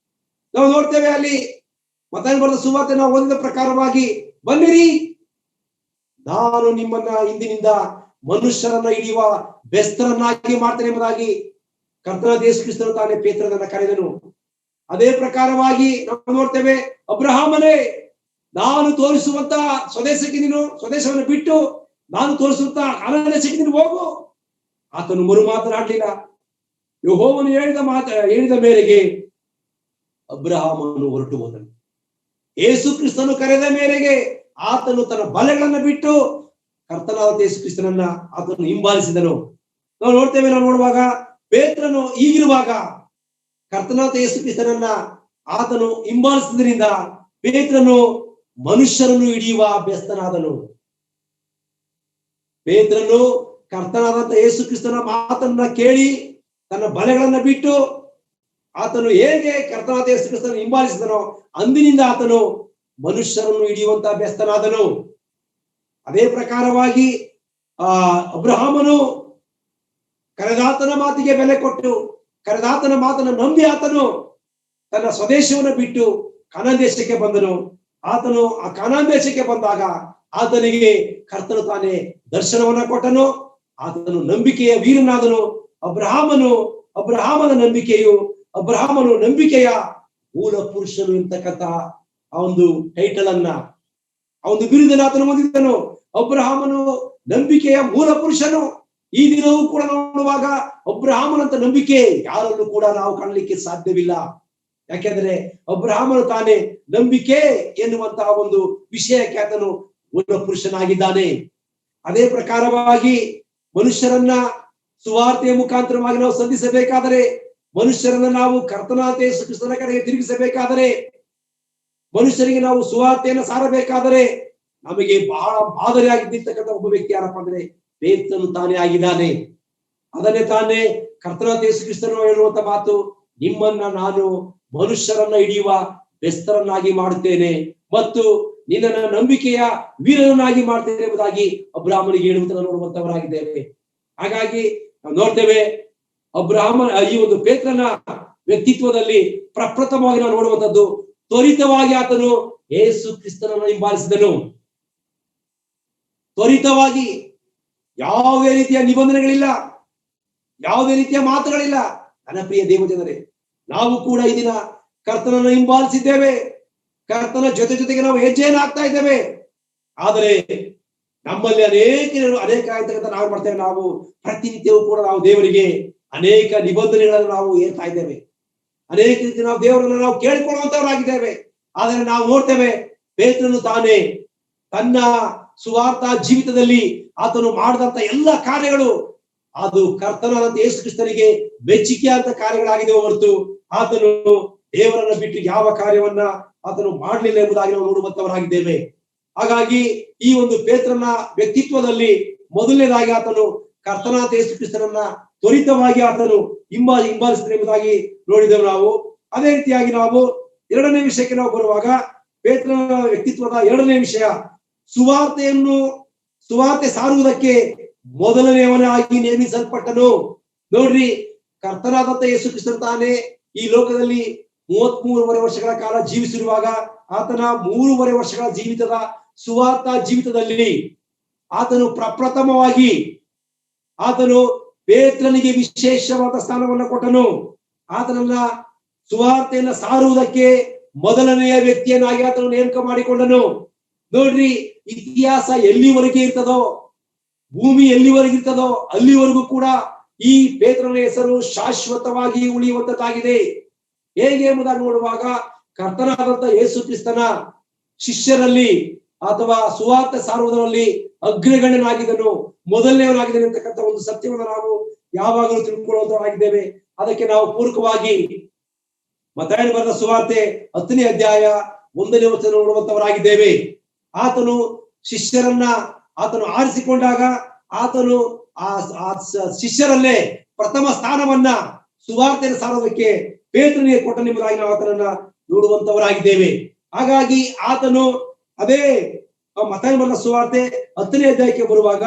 ನಾವು ನೋಡ್ತೇವೆ ಅಲ್ಲಿ ಮತ್ತಾಯನ ಬರೆದ ಸುವಾರ್ತೆ ನಾವು ಓದಿದ ಪ್ರಕಾರವಾಗಿ, ಬನ್ನಿರಿ ನಾನು ನಿಮ್ಮನ್ನ ಇಂದಿನಿಂದ ಮನುಷ್ಯರನ್ನ ಹಿಡಿಯುವ ಬೆಸ್ತರನ್ನಾಗಿ ಮಾಡ್ತೇನೆ ಎಂಬುದಾಗಿ ಕರ್ತನಾದ ಯೇಸು ಕ್ರಿಸ್ತನು ತಾನೇ ಪೇತ್ರನನ್ನ ಕರೆದನು. ಅದೇ ಪ್ರಕಾರವಾಗಿ ನಾವು ನೋಡ್ತೇವೆ, ಅಬ್ರಹಾಮನೇ, ನಾನು ತೋರಿಸುವಂತ ಸ್ವದೇಶವನ್ನು ಬಿಟ್ಟು ನಾನು ತೋರಿಸುವಂತ ಕಾನಾನ್ ದೇಶಕ್ಕೆ ನೀನು ಹೋಗು. ಆತನು ಮರು ಮಾತನಾಡಲಿಲ್ಲ. ಯೆಹೋವನು ಹೇಳಿದ ಮೇರೆಗೆ ಅಬ್ರಹಾಮನು ಹೊರಟು ಹೋದನು. ಯೇಸು ಕ್ರಿಸ್ತನು ಕರೆದ ಮೇರೆಗೆ ಆತನು ತನ್ನ ಬಲೆಗಳನ್ನ ಬಿಟ್ಟು ಕರ್ತನಾದ ಯೇಸು ಕ್ರಿಸ್ತನನ್ನ ಆತನು ಹಿಂಬಾಲಿಸಿದನು. ನಾವು ನೋಡುವಾಗ ಪೇತ್ರನು ಈಗಿರುವಾಗ ಕರ್ತನಾದ ಯೇಸು ಕ್ರಿಸ್ತನನ್ನ ಆತನು ಹಿಂಬಾಲಿಸಿದ್ರಿಂದ ಪೇತ್ರನು ಮನುಷ್ಯರನ್ನು ಹಿಡಿಯುವ ಅಭ್ಯಸ್ತನಾದನು. ಪೇತ್ರನು ಕರ್ತನಾದಂತ ಯೇಸು ಕ್ರಿಸ್ತನ ಮಾತನ್ನ ಕೇಳಿ ತನ್ನ ಬಲೆಗಳನ್ನ ಬಿಟ್ಟು ಆತನು ಹೇಗೆ ಕರ್ತನಾದ ಯೇಸು ಕ್ರಿಸ್ತನ ಹಿಂಬಾಲಿಸಿದನೋ ಅಂದಿನಿಂದ ಆತನು ಮನುಷ್ಯರನ್ನು ಹಿಡಿಯುವಂತ ಅಭ್ಯಸ್ತನಾದನು. ಅದೇ ಪ್ರಕಾರವಾಗಿ ಅಬ್ರಹಾಮನು ಕರೆದಾತನ ಮಾತಿಗೆ ಬೆಲೆ ಕೊಟ್ಟು, ಕರೆದಾತನ ಮಾತನ್ನು ನಂಬಿ ಆತನು ತನ್ನ ಸ್ವದೇಶವನ್ನು ಬಿಟ್ಟು ಕಾನಾನ್ ದೇಶಕ್ಕೆ ಬಂದನು. ಆತನು ಆ ಕಾನಾನ್ ದೇಶಕ್ಕೆ ಬಂದಾಗ ಆತನಿಗೆ ಕರ್ತನು ತಾನೇ ದರ್ಶನವನ್ನ ಕೊಟ್ಟನು. ಆತನು ನಂಬಿಕೆಯ ವೀರನಾದನು. ಅಬ್ರಹಾಮನ ನಂಬಿಕೆಯ ಮೂಲ ಪುರುಷನು ಎಂತಕ್ಕಂತ ಆ ಒಂದು ಟೈಟಲ್ ಅನ್ನ, ಆ ಒಂದು ಬಿರುದನ್ನು ಆತನು ಹೊಂದಿದ್ದನು. ಅಬ್ರಹಾಮನು ನಂಬಿಕೆಯ ಮೂಲ ಪುರುಷನು. ಈ ದಿನವೂ ಕೂಡ ನೋಡುವಾಗ ಅಬ್ರಹಾಮನಂತ ನಂಬಿಕೆ ಯಾರಲ್ಲೂ ಕೂಡ ನಾವು ಕಾಣಲಿಕ್ಕೆ ಸಾಧ್ಯವಿಲ್ಲ. ಯಾಕೆಂದ್ರೆ ಅಬ್ರಹಾಮನು ತಾನೇ ನಂಬಿಕೆ ಎನ್ನುವಂತಹ ಒಂದು ವಿಷಯಕ್ಕೆ ಆತನು ಮೂಲ ಪುರುಷನಾಗಿದ್ದಾನೆ. ಅದೇ ಪ್ರಕಾರವಾಗಿ ಮನುಷ್ಯರನ್ನ ಸುವಾರ್ತೆಯ ಮುಖಾಂತರವಾಗಿ ನಾವು ಸಂಧಿಸಬೇಕಾದರೆ, ಮನುಷ್ಯರನ್ನ ನಾವು ಕರ್ತನಾದ ಯೇಸು ಕ್ರಿಸ್ತನ ಕಡೆಗೆ ತಿರುಗಿಸಬೇಕಾದರೆ, ಮನುಷ್ಯರಿಗೆ ನಾವು ಸುವಾರ್ತೆಯನ್ನು ಸಾರಬೇಕಾದರೆ ನಮಗೆ ಬಹಳ ಮಾದರಿಯಾಗಿ ನಿಂತಕ್ಕಂಥ ಒಬ್ಬ ವ್ಯಕ್ತಿ ಯಾರಪ್ಪ ಅಂದ್ರೆ ಪೇತ್ರನು ತಾನೇ ಆಗಿದ್ದಾನೆ. ಅದನ್ನೇ ತಾನೇ ಕರ್ತನಾದ ಯೇಸು ಕ್ರಿಸ್ತನು ಹೇಳುವಂತ ಮಾತು, ನಿಮ್ಮನ್ನ ನಾನು ಮನುಷ್ಯರನ್ನ ಹಿಡಿಯುವ ಬೆಸ್ತರನ್ನಾಗಿ ಮಾಡುತ್ತೇನೆ ಮತ್ತು ನಿನ್ನನ್ನ ನಂಬಿಕೆಯ ವೀರನನ್ನಾಗಿ ಮಾಡ್ತೇನೆ ಎಂಬುದಾಗಿ ಅಬ್ರಹಾಮನಿಗೆ ಹೇಳುವಂತ ನೋಡುವಂತವರಾಗಿದ್ದೇವೆ. ಹಾಗಾಗಿ ನಾವು ನೋಡ್ತೇವೆ, ಈ ಒಂದು ಪೇತ್ರನ ವ್ಯಕ್ತಿತ್ವದಲ್ಲಿ ಪ್ರಪ್ರಥಮವಾಗಿ ನಾವು ನೋಡುವಂತದ್ದು, ತ್ವರಿತವಾಗಿ ಆತನು ಯೇಸು ಕ್ರಿಸ್ತನನ್ನು ಹಿಂಬಾಲಿಸಿದನು. ತ್ವರಿತವಾಗಿ, ಯಾವುದೇ ರೀತಿಯ ನಿಬಂಧನೆಗಳಿಲ್ಲ, ಯಾವುದೇ ರೀತಿಯ ಮಾತುಗಳಿಲ್ಲ. ನನ್ನ ಪ್ರಿಯ ದೇವಜನರೇ, ನಾವು ಕೂಡ ಈ ದಿನ ಕರ್ತನನ್ನು ಹಿಂಬಾಲಿಸಿದ್ದೇವೆ. ಕರ್ತನ ಜೊತೆಗೆ ನಾವು ಹೆಜ್ಜೆಯನ್ನು ಹಾಕ್ತಾ ಇದ್ದೇವೆ. ಆದರೆ ನಮ್ಮಲ್ಲಿ ಅನೇಕ ಆಗ್ತಕ್ಕಂಥ ನಾವು ಮಾಡ್ತೇವೆ, ನಾವು ಪ್ರತಿನಿತ್ಯವೂ ಕೂಡ ನಾವು ದೇವರಿಗೆ ಅನೇಕ ನಿಬಂಧನೆಗಳನ್ನು ನಾವು ಏರ್ತಾ ಇದ್ದೇವೆ. ಅನೇಕ ರೀತಿ ನಾವು ದೇವರನ್ನು ನಾವು ಕೇಳಿಕೊಳ್ಳುವಂತವರಾಗಿದ್ದೇವೆ. ಆದರೆ ನಾವು ನೋಡ್ತೇವೆ, ಪೇತ್ರನು ತಾನೇ ತನ್ನ ಸುವಾರ್ಥ ಜೀವಿತದಲ್ಲಿ ಆತನು ಮಾಡಿದಂತ ಎಲ್ಲ ಕಾರ್ಯಗಳು ಅದು ಕರ್ತನಾದಂತ ಯೇಸು ಕ್ರಿಸ್ತನಿಗೆ ಮೆಚ್ಚುಗೆ ಅಂತ ಕಾರ್ಯಗಳಾಗಿದೆ ಹೊರತು ಆತನು ದೇವರನ್ನ ಬಿಟ್ಟು ಯಾವ ಕಾರ್ಯವನ್ನ ಆತನು ಮಾಡಲಿಲ್ಲ ಎಂಬುದಾಗಿ ನಾವು ನೋಡುವಂತವರಾಗಿದ್ದೇವೆ. ಹಾಗಾಗಿ ಈ ಒಂದು ಪೇತ್ರನ ವ್ಯಕ್ತಿತ್ವದಲ್ಲಿ ಮೊದಲನೇದಾಗಿ ಆತನು ಕರ್ತನಾದ ಯೇಸು ಕ್ರಿಸ್ತನನ್ನ ತ್ವರಿತವಾಗಿ ಆತನು ಹಿಂಬಾಲಿಸಿದ ಎಂಬುದಾಗಿ ನೋಡಿದೆವು ನಾವು. ಅದೇ ರೀತಿಯಾಗಿ ನಾವು ಎರಡನೇ ವಿಷಯಕ್ಕೆ ನಾವು ಬರುವಾಗ ಪೇತ್ರನ ವ್ಯಕ್ತಿತ್ವದ ಎರಡನೇ ವಿಷಯ, ಸುವಾರ್ತೆ ಸಾರುವುದಕ್ಕೆ ಮೊದಲನೆಯವನಾಗಿ ನೇಮಿಸಲ್ಪಟ್ಟನು. ನೋಡ್ರಿ, ಕರ್ತನಾದಂತ ಯೇಸು ಕ್ರಿಸ್ತನು ತಾನೇ ಈ ಲೋಕದಲ್ಲಿ 33 ವರ್ಷಗಳ ಕಾಲ ಜೀವಿಸಿರುವಾಗ ಆತನ 3 ವರ್ಷಗಳ ಜೀವಿತದ ಸುವಾರ್ತ ಜೀವಿತದಲ್ಲಿ ಆತನು ಪ್ರಪ್ರಥಮವಾಗಿ ಆತನು ಪೇತ್ರನಿಗೆ ವಿಶೇಷವಾದ ಸ್ಥಾನವನ್ನು ಕೊಟ್ಟನು. ಆತನನ್ನ ಸುವಾರ್ತೆಯನ್ನ ಸಾರುವುದಕ್ಕೆ ಮೊದಲನೆಯ ವ್ಯಕ್ತಿಯನ್ನಾಗಿ ಆತನು ನೇಮಕ ಮಾಡಿಕೊಂಡನು. ನೋಡ್ರಿ, ಇತಿಹಾಸ ಎಲ್ಲಿವರೆಗೆ ಇರ್ತದೋ, ಭೂಮಿ ಎಲ್ಲಿವರೆಗಿರ್ತದೋ ಅಲ್ಲಿವರೆಗೂ ಕೂಡ ಈ ಪೇತ್ರನ ಹೆಸರು ಶಾಶ್ವತವಾಗಿ ಉಳಿಯುವಂತದ್ದಾಗಿದೆ. ಹೇಗೆ ಎಂಬುದಾಗಿ ನೋಡುವಾಗ ಕರ್ತನಾದಂತ ಯೇಸು ಕ್ರಿಸ್ತನ ಶಿಷ್ಯರಲ್ಲಿ ಅಥವಾ ಸುವಾರ್ತೆ ಸಾರುವುದರಲ್ಲಿ ಅಗ್ರಗಣ್ಯನಾಗಿದ್ದನು, ಮೊದಲನೆಯವನಾಗಿದ್ದಾನೆ ಅಂತಕ್ಕಂಥ ಒಂದು ಸತ್ಯವನ್ನು ನಾವು ಯಾವಾಗಲೂ ತಿಳ್ಕೊಳ್ಳುವಂತವರಾಗಿದ್ದೇವೆ. ಅದಕ್ಕೆ ನಾವು ಪೂರಕವಾಗಿ ಮತ್ತಾಯನ ಬರೆದ ಸುವಾರ್ತೆ 10ನೇ ಅಧ್ಯಾಯ 1ನೇ ವಚನ ನೋಡುವಂತವರಾಗಿದ್ದೇವೆ. ಆತನು ಶಿಷ್ಯರನ್ನ ಆತನು ಆರಿಸಿಕೊಂಡಾಗ ಆತನು ಆ ಶಿಷ್ಯರಲ್ಲೇ ಪ್ರಥಮ ಸ್ಥಾನವನ್ನ ಸುವಾರ್ತೆಯನ್ನು ಸಾರೋದಕ್ಕೆ ಪೇತ್ರನಿಗೆ ಕೊಟ್ಟನೆಂಬುದಾಗಿ ನಾವು ಆತನನ್ನ ನೋಡುವಂತವರಾಗಿದ್ದೇವೆ. ಹಾಗಾಗಿ ಆತನು ಅದೇ ಮತ್ತಾಯನ ಬರೆದ ಸುವಾರ್ತೆ 10ನೇ ಅಧ್ಯಾಯಕ್ಕೆ ಬರುವಾಗ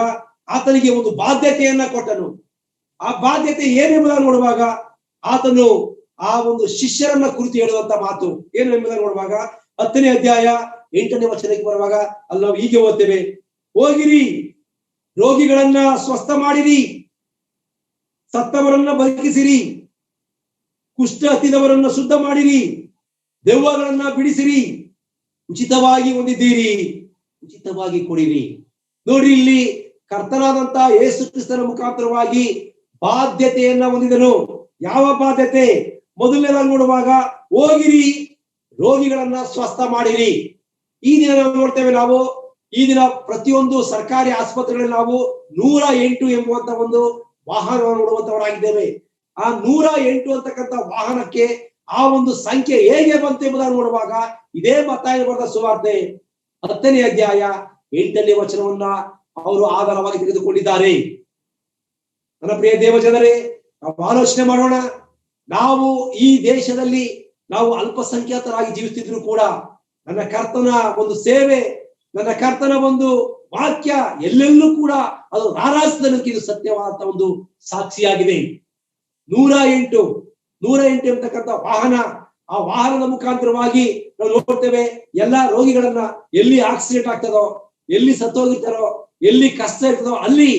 ಆತನಿಗೆ ಒಂದು ಬಾಧ್ಯತೆಯನ್ನ ಕೊಟ್ಟನು. ಆ ಬಾಧ್ಯತೆ ಏನೆಂಬುದಾಗಿ ನೋಡುವಾಗ ಆತನು ಆ ಒಂದು ಶಿಷ್ಯರನ್ನ ಕುರಿತು ಹೇಳುವಂತ ಮಾತು ಏನು ಎಂಬುದಾಗಿ ನೋಡುವಾಗ 10ನೇ ಅಧ್ಯಾಯ 8ನೇ ವಚನಕ್ಕೆ ಬರುವಾಗ ಅಲ್ಲಿ ನಾವು ಹೀಗೆ ಓದ್ತೇವೆ, ಹೋಗಿರಿ, ರೋಗಿಗಳನ್ನ ಸ್ವಸ್ಥ ಮಾಡಿರಿ, ಸತ್ತವರನ್ನ ಬದುಕಿಸಿರಿ, ಕುಷ್ಠ ಹತ್ತಿದವರನ್ನ ಶುದ್ಧ ಮಾಡಿರಿ, ದೆವ್ವಗಳನ್ನ ಬಿಡಿಸಿರಿ, ಉಚಿತವಾಗಿ ಹೊಂದಿದ್ದೀರಿ, ಉಚಿತವಾಗಿ ಕೊಡಿರಿ. ನೋಡ್ರಿ, ಇಲ್ಲಿ ಕರ್ತನಾದಂತ ಯೇಸು ಕ್ರಿಸ್ತನ ಮುಖಾಂತರವಾಗಿ ಬಾಧ್ಯತೆಯನ್ನ ಹೊಂದಿದನು. ಯಾವ ಬಾಧ್ಯತೆ? ಮೊದಲನೇದಾಗಿ ನೋಡುವಾಗ ಹೋಗಿರಿ, ರೋಗಿಗಳನ್ನ ಸ್ವಸ್ಥ ಮಾಡಿರಿ. ಈ ದಿನ ನಾವು ನೋಡ್ತೇವೆ, ನಾವು ಈ ದಿನ ಪ್ರತಿಯೊಂದು ಸರ್ಕಾರಿ ಆಸ್ಪತ್ರೆಗಳಲ್ಲಿ ನಾವು 108 ಎಂಬುವಂತ ಒಂದು ವಾಹನವನ್ನು ನೋಡುವಂತವರಾಗಿದ್ದೇವೆ. ಆ 108 ಅಂತಕ್ಕಂಥ ವಾಹನಕ್ಕೆ ಆ ಒಂದು ಸಂಖ್ಯೆ ಹೇಗೆ ಬಂತು ಎಂಬುದನ್ನು ನೋಡುವಾಗ ಇದೇ ಮತ್ತಾಯನ ಬರೆದ ಸುವಾರ್ತೆ 10ನೇ ಅಧ್ಯಾಯ 8ನೇ ವಚನವನ್ನ ಅವರು ಆಧಾರವಾಗಿ ತೆಗೆದುಕೊಂಡಿದ್ದಾರೆ. ನನ್ನ ಪ್ರಿಯ ದೇವಜನರೇ, ನಾವು ಆಲೋಚನೆ ಮಾಡೋಣ. ನಾವು ಈ ದೇಶದಲ್ಲಿ ನಾವು ಅಲ್ಪಸಂಖ್ಯಾತರಾಗಿ ಜೀವಿಸ್ತಿದ್ರು ಕೂಡ ನನ್ನ ಕರ್ತನ ಒಂದು ಸೇವೆ, ನನ್ನ ಕರ್ತನ ಒಂದು ವಾಕ್ಯ ಎಲ್ಲೆಲ್ಲೂ ಕೂಡ ಅದು ರಾರಾಜಿಸಲಿಕ್ಕೆ ಇದು ಸತ್ಯವಾದ ಒಂದು ಸಾಕ್ಷಿಯಾಗಿದೆ. 108 ಎಂಬತಕ್ಕಂಥ ವಾಹನ, ಆ ವಾಹನದ ಮುಖಾಂತರವಾಗಿ ನಾವು ನೋಡ್ತೇವೆ ಎಲ್ಲಾ ರೋಗಿಗಳನ್ನ ಎಲ್ಲಿ ಆಕ್ಸಿಡೆಂಟ್ ಆಗ್ತದೋ, ಎಲ್ಲಿ ಸತ್ತೋಗಿರ್ತಾರೋ, ಎಲ್ಲಿ ಕಷ್ಟ ಇರ್ತದೋ ಅಲ್ಲಿ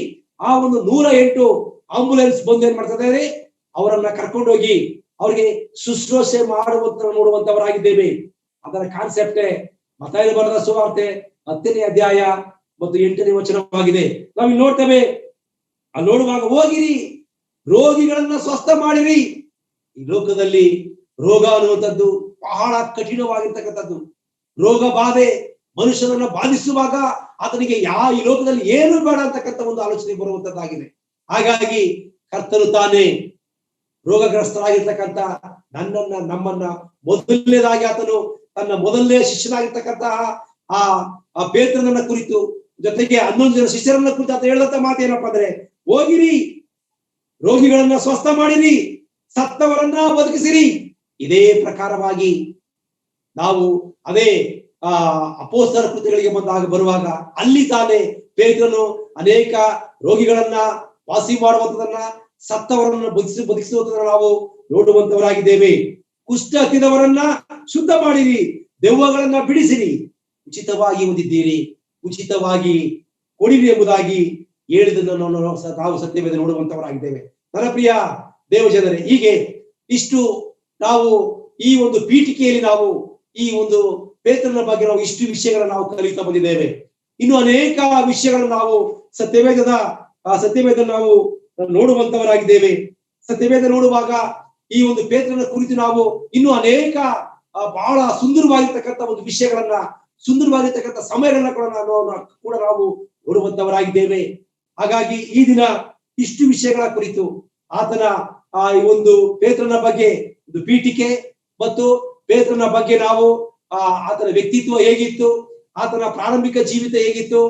ಆ ಒಂದು 108 ಆಂಬುಲೆನ್ಸ್ ಬಂದು ಏನ್ ಮಾಡ್ತದೆ, ಅವರನ್ನ ಕರ್ಕೊಂಡೋಗಿ ಅವ್ರಿಗೆ ಶುಶ್ರೂಷೆ ಮಾಡುವಂತ ನೋಡುವಂತವರಾಗಿದ್ದೇವೆ. ಅದರ ಕಾನ್ಸೆಪ್ಟೇ ಮತ್ತಾಯನ ಬರೆದ ಸುವಾರ್ತೆ 10ನೇ ಅಧ್ಯಾಯ ಮತ್ತು 8ನೇ ವಚನವಾಗಿದೆ. ನಾವಿಲ್ಲಿ ನೋಡ್ತೇವೆ, ಅಲ್ಲಿ ನೋಡುವಾಗ ಹೋಗಿರಿ, ರೋಗಿಗಳನ್ನ ಸ್ವಸ್ಥ ಮಾಡಿರಿ. ಈ ಲೋಕದಲ್ಲಿ ರೋಗ ಅನ್ನುವಂಥದ್ದು ಬಹಳ ಕಠಿಣವಾಗಿರ್ತಕ್ಕಂಥದ್ದು. ರೋಗ ಬಾಧೆ ಮನುಷ್ಯನನ್ನ ಬಾಧಿಸುವಾಗ ಆತನಿಗೆ ಈ ಲೋಕದಲ್ಲಿ ಏನು ಬೇಡ ಅಂತಕ್ಕಂಥ ಒಂದು ಆಲೋಚನೆ ಬರುವಂತದ್ದಾಗಿದೆ. ಹಾಗಾಗಿ ಕರ್ತನು ತಾನೇ ರೋಗಗ್ರಸ್ತರಾಗಿರ್ತಕ್ಕಂಥ ನನ್ನನ್ನ ನಮ್ಮನ್ನ ಮೊದಲನೇದಾಗಿ ಆತನು ತನ್ನ ಮೊದಲನೇ ಶಿಷ್ಯನಾಗಿರ್ತಕ್ಕಂತಹ ಆ ಪೇತ್ರನನ್ನ ಕುರಿತು, ಜೊತೆಗೆ 11 ಜನ ಶಿಷ್ಯರನ್ನ ಕುರಿತು ಆತ ಹೇಳಿದಂತ ಮಾತು ಏನಪ್ಪಾ ಅಂದ್ರೆ, ಹೋಗಿರಿ, ರೋಗಿಗಳನ್ನ ಸ್ವಸ್ಥ ಮಾಡಿರಿ, ಸತ್ತವರನ್ನ ಬದುಕಿಸಿರಿ. ಇದೇ ಪ್ರಕಾರವಾಗಿ ನಾವು ಅದೇ ಅಪೊಸ್ತಲರ ಕೃತ್ಯಗಳಿಗೆ ಬರುವಾಗ ಅಲ್ಲಿ ತಾನೇ ಪೇತ್ರನು ಅನೇಕ ರೋಗಿಗಳನ್ನ ವಾಸಿ ಮಾಡುವಂತದನ್ನ, ಸತ್ತವರನ್ನ ಬದುಕಿಸುವಂತದನ್ನ ನಾವು ನೋಡುವಂತವರಾಗಿದ್ದೇವೆ. ಕುಷ್ಠ ಹತ್ತಿದವರನ್ನ ಶುದ್ಧ ಮಾಡಿರಿ, ದೆವ್ವಗಳನ್ನ ಬಿಡಿಸಿರಿ, ಉಚಿತವಾಗಿ ಹೊಂದಿದ್ದೀರಿ, ಉಚಿತವಾಗಿ ಕೊಡಿರಿ ಎಂಬುದಾಗಿ ಹೇಳಿದನ್ನು ನಾವು ಸತ್ಯವೇದ ನೋಡುವಂತವರಾಗಿದ್ದೇವೆ. ನನ್ನ ಪ್ರಿಯ ದೇವಜನರೇ, ಹೀಗೆ ಇಷ್ಟು ನಾವು ಈ ಒಂದು ಪೀಠಿಕೆಯಲ್ಲಿ ನಾವು ಈ ಒಂದು ಪೇತ್ರನ ಬಗ್ಗೆ ನಾವು ಇಷ್ಟು ವಿಷಯಗಳನ್ನು ನಾವು ಕಲಿತಾ ಬಂದಿದ್ದೇವೆ. ಇನ್ನು ಅನೇಕ ವಿಷಯಗಳನ್ನು ನಾವು ಸತ್ಯವೇದ ನಾವು ನೋಡುವಂತವರಾಗಿದ್ದೇವೆ. ಸತ್ಯವೇದ ನೋಡುವಾಗ ಈ ಒಂದು ಪೇತ್ರನ ಕುರಿತು ನಾವು ಇನ್ನು ಅನೇಕ ಬಹಳ ಸುಂದರವಾಗಿರ್ತಕ್ಕಂಥ ಒಂದು ವಿಷಯಗಳನ್ನ, ಸುಂದರವಾಗಿರ್ತಕ್ಕಂಥ ಸಮಯಗಳನ್ನ ಕೂಡ ನಾವು ನೋಡುವಂತವರಾಗಿದ್ದೇವೆ. ಹಾಗಾಗಿ ಈ ದಿನ ಇಷ್ಟು ವಿಷಯಗಳ ಕುರಿತು ಆತನ ಈ ಒಂದು ಪೇತ್ರನ ಬಗ್ಗೆ ಒಂದು ಪೀಠಿಕೆ ಮತ್ತು ಪೇತ್ರನ ಬಗ್ಗೆ ನಾವು ಆತನ ವ್ಯಕ್ತಿತ್ವ ಹೇಗಿತ್ತು, ಆತನ ಪ್ರಾರಂಭಿಕ ಜೀವಿತ ಹೇಗಿತ್ತು,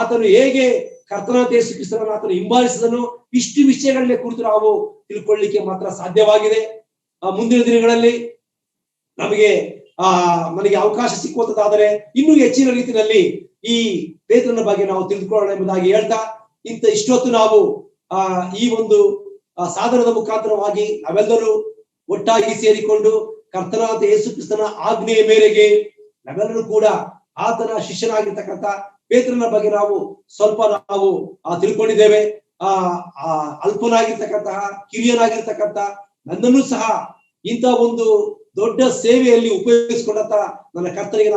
ಆತನು ಹೇಗೆ ಕರ್ತನಾದ ಯೇಸು ಕ್ರಿಸ್ತನನ್ನು ಆತನು ಹಿಂಬಾಲಿಸಿದನು, ಇಷ್ಟು ವಿಷಯಗಳನ್ನ ಕುರಿತು ನಾವು ತಿಳ್ಕೊಳ್ಳಿಕ್ಕೆ ಮಾತ್ರ ಸಾಧ್ಯವಾಗಿದೆ. ಮುಂದಿನ ದಿನಗಳಲ್ಲಿ ನಮಗೆ ನನಗೆ ಅವಕಾಶ ಸಿಕ್ಕುವಂತದ್ದಾದರೆ ಇನ್ನೂ ಹೆಚ್ಚಿನ ರೀತಿಯಲ್ಲಿ ಈ ಪೇತ್ರನ ಬಗ್ಗೆ ನಾವು ತಿಳಿದುಕೊಳ್ಳೋಣ ಎಂಬುದಾಗಿ ಹೇಳ್ತಾ ಇಷ್ಟೊತ್ತು ನಾವು ಈ ಒಂದು ಸಾಧನದ ಮುಖಾಂತರವಾಗಿ ನಾವೆಲ್ಲರೂ ಒಟ್ಟಾಗಿ ಸೇರಿಕೊಂಡು ಕರ್ತನಾದ ಯೇಸು ಕ್ರಿಸ್ತನ ಆಜ್ಞೆಯ ಮೇರೆಗೆ ನಾವೆಲ್ಲರೂ ಕೂಡ ಆತನ ಶಿಷ್ಯನಾಗಿರ್ತಕ್ಕಂಥ ಪೇತ್ರನ ಬಗ್ಗೆ ನಾವು ಸ್ವಲ್ಪ ತಿಳ್ಕೊಂಡಿದ್ದೇವೆ. ಅಲ್ಪನಾಗಿರ್ತಕ್ಕಂತಹ ಕಿರಿಯನಾಗಿರ್ತಕ್ಕಂಥ ನನ್ನನ್ನು ಸಹ ಇಂಥ ಒಂದು ದೊಡ್ಡ ಸೇವೆಯಲ್ಲಿ ಉಪಯೋಗಿಸಿಕೊಂಡಂತ ನನ್ನ ಕರ್ತನಿಗೆ